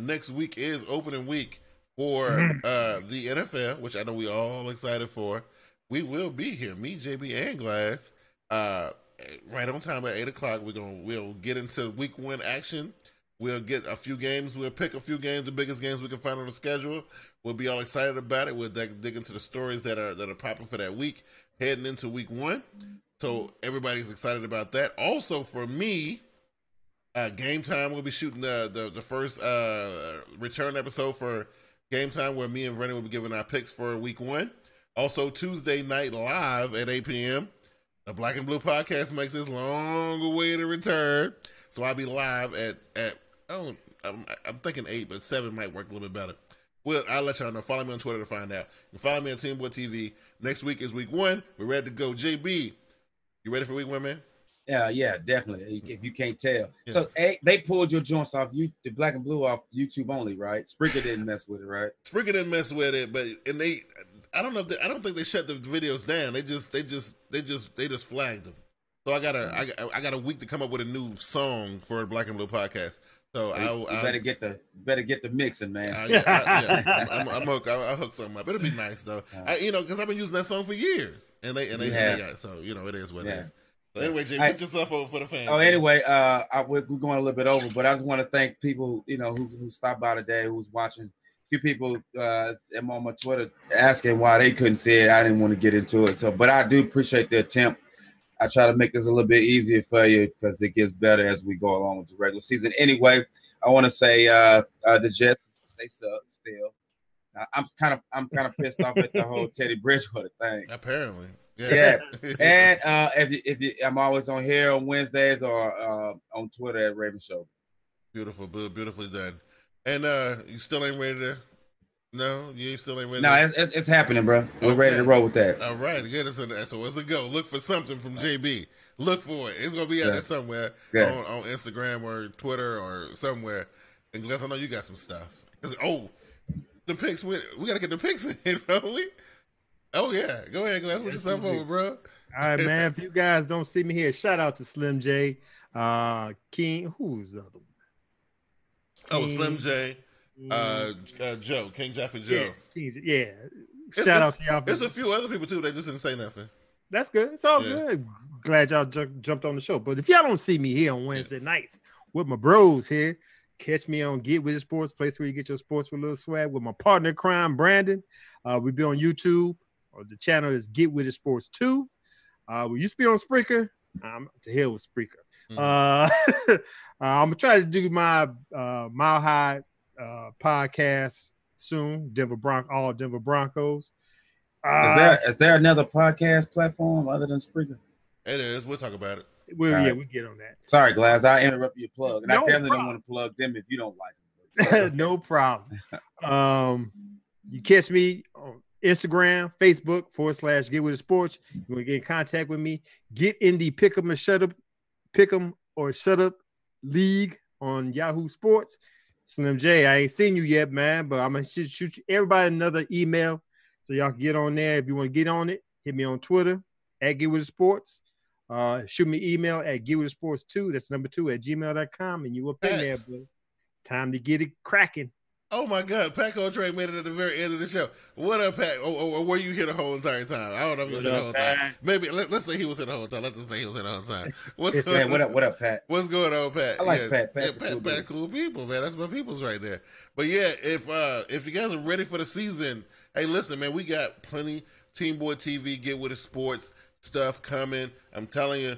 Next week is opening week for the NFL, which I know we all excited for. We will be here, me, JB, and Glass, right on time at 8:00. We'll get into week 1 action. We'll get a few games. We'll pick a few games, the biggest games we can find on the schedule. We'll be all excited about it. We'll dig into the stories that are popping for that week, heading into week 1. So everybody's excited about that. Also, for me, Game Time, we'll be shooting the first return episode for Game Time, where me and Rennie will be giving our picks for week 1. Also, Tuesday night live at 8 p.m. The Black and Blue podcast makes its long-awaited return. So I'll be live at I'm thinking 8, but 7 might work a little bit better. Well, I'll let y'all know. Follow me on Twitter to find out. You follow me on TeamBoydTV. Next week is week 1. We're ready to go. JB, you ready for week 1, man? Yeah, definitely. If you can't tell. Yeah. So they pulled your joints off the Black and Blue off YouTube only, right? Spreaker didn't mess with it, right? Spreaker didn't mess with it, but I don't know. I don't think they shut the videos down. They just flagged them. So I got a week to come up with a new song for the Black and Blue podcast. So you better get the mixing, man. I'll hook something up. It'll be nice though. Because I've been using that song for years, and they got it. So it is what it is. So anyway, Jay, put yourself over for the fans. Oh, anyway, we're going a little bit over, but I just want to thank people, who stopped by today, who's watching. A few people am on my Twitter asking why they couldn't see it. I didn't want to get into it, but I do appreciate the attempt. I try to make this a little bit easier for you because it gets better as we go along with the regular season. Anyway, I want to say the Jets, they suck still. I'm kind of pissed off at the whole Teddy Bridgewater thing. Apparently. Yeah. And if you, I'm always on here on Wednesdays or on Twitter at Raven Show. Beautiful, beautifully done. And you still ain't ready to? No, you still ain't ready. No, it's happening, bro. We're ready to roll with that. All right, good. So it's a go. Look for something from JB. Look for it. It's gonna be out there somewhere on Instagram or Twitter or somewhere. And Glass, I know you got some stuff. The picks. We gotta get the picks in, don't we? Oh yeah, go ahead, Glass. Put yourself over, bro. All right, man. If you guys don't see me here, shout out to Slim J, King. Who's the other one? King, Slim J, Joe, King Jaffa Joe. Yeah. Shout out to y'all. There's a few other people too that just didn't say nothing. That's good. It's all good. Glad y'all jumped on the show. But if y'all don't see me here on Wednesday nights with my bros here, catch me on Get With It Sports, place where you get your sports with a little swag with my partner in crime, Brandon. We be on YouTube. Or the channel is Get With It Sports 2. We used to be on Spreaker. I'm to hell with Spreaker. I'm gonna try to do my Mile High podcast soon. All Denver Broncos. Is there another podcast platform other than Spreaker? It is. We'll talk about it. We get on that. Sorry, Glass. I interrupted your plug, and I definitely don't want to plug them if you don't like them. No problem. You catch me on Instagram, Facebook / Get With It Sports. You want to get in contact with me? Get in the Pick'em or Shut Up League on Yahoo Sports. Slim J, I ain't seen you yet, man, but I'm gonna shoot everybody another email so y'all can get on there. If you want to get on it, hit me on Twitter at Get With It Sports. Shoot me email at getwithitsports2. That's number 2 at gmail.com, and you up in there, bro. Time to get it cracking. Oh my God, Pat Coltrane made it at the very end of the show. What up, Pat? Or were you here the whole entire time? I don't know if he was here the whole time. Maybe let's say he was here the whole time. Let's just say he was here the whole time. What's going on? What up, Pat? What's going on, Pat? I like Pat. Pat's Pat, cool people, man. That's my people's right there. But yeah, if you guys are ready for the season, hey, listen, man, we got plenty TeamBoydTV, Get With It Sports stuff coming. I'm telling you,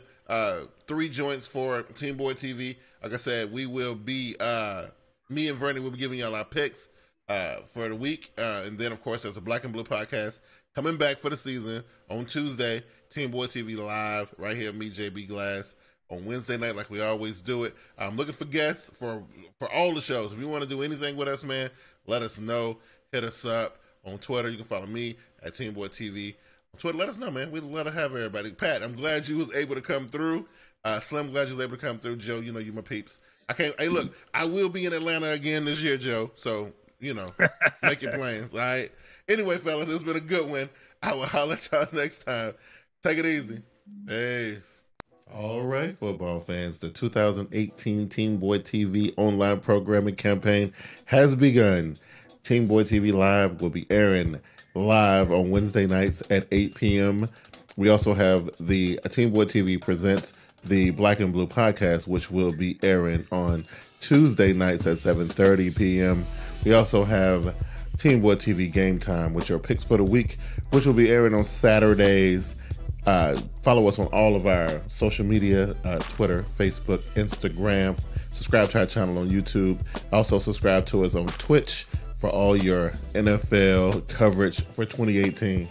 3 joints for TeamBoydTV. Like I said, we will be me and Vernon will be giving y'all our picks for the week. And then, of course, there's a Black and Blue podcast coming back for the season on Tuesday. TeamBoydTV live right here, me, JB Glass. on Wednesday night like we always do it. I'm looking for guests for all the shows. If you want to do anything with us, man, let us know. Hit us up on Twitter. You can follow me at TeamBoydTV. On Twitter, let us know, man. We'd love to have everybody. Pat, I'm glad you was able to come through. Slim, glad you was able to come through. Joe, you know you my peeps. Hey, look, I will be in Atlanta again this year, Joe. So, make your plans, all right? Anyway, fellas, it's been a good one. I will holler at y'all next time. Take it easy. Peace. All right, football fans, the 2018 Team Boyd TV online programming campaign has begun. Team Boyd TV Live will be airing live on Wednesday nights at 8 p.m. We also have the Team Boyd TV Presents the Black and Blue podcast, which will be airing on Tuesday nights at 7:30 p.m. We also have Team Boyd TV Game Time, which are picks for the week, which will be airing on Saturdays. Follow us on all of our social media, Twitter, Facebook, Instagram. Subscribe to our channel on YouTube. Also subscribe to us on Twitch for all your NFL coverage for 2018.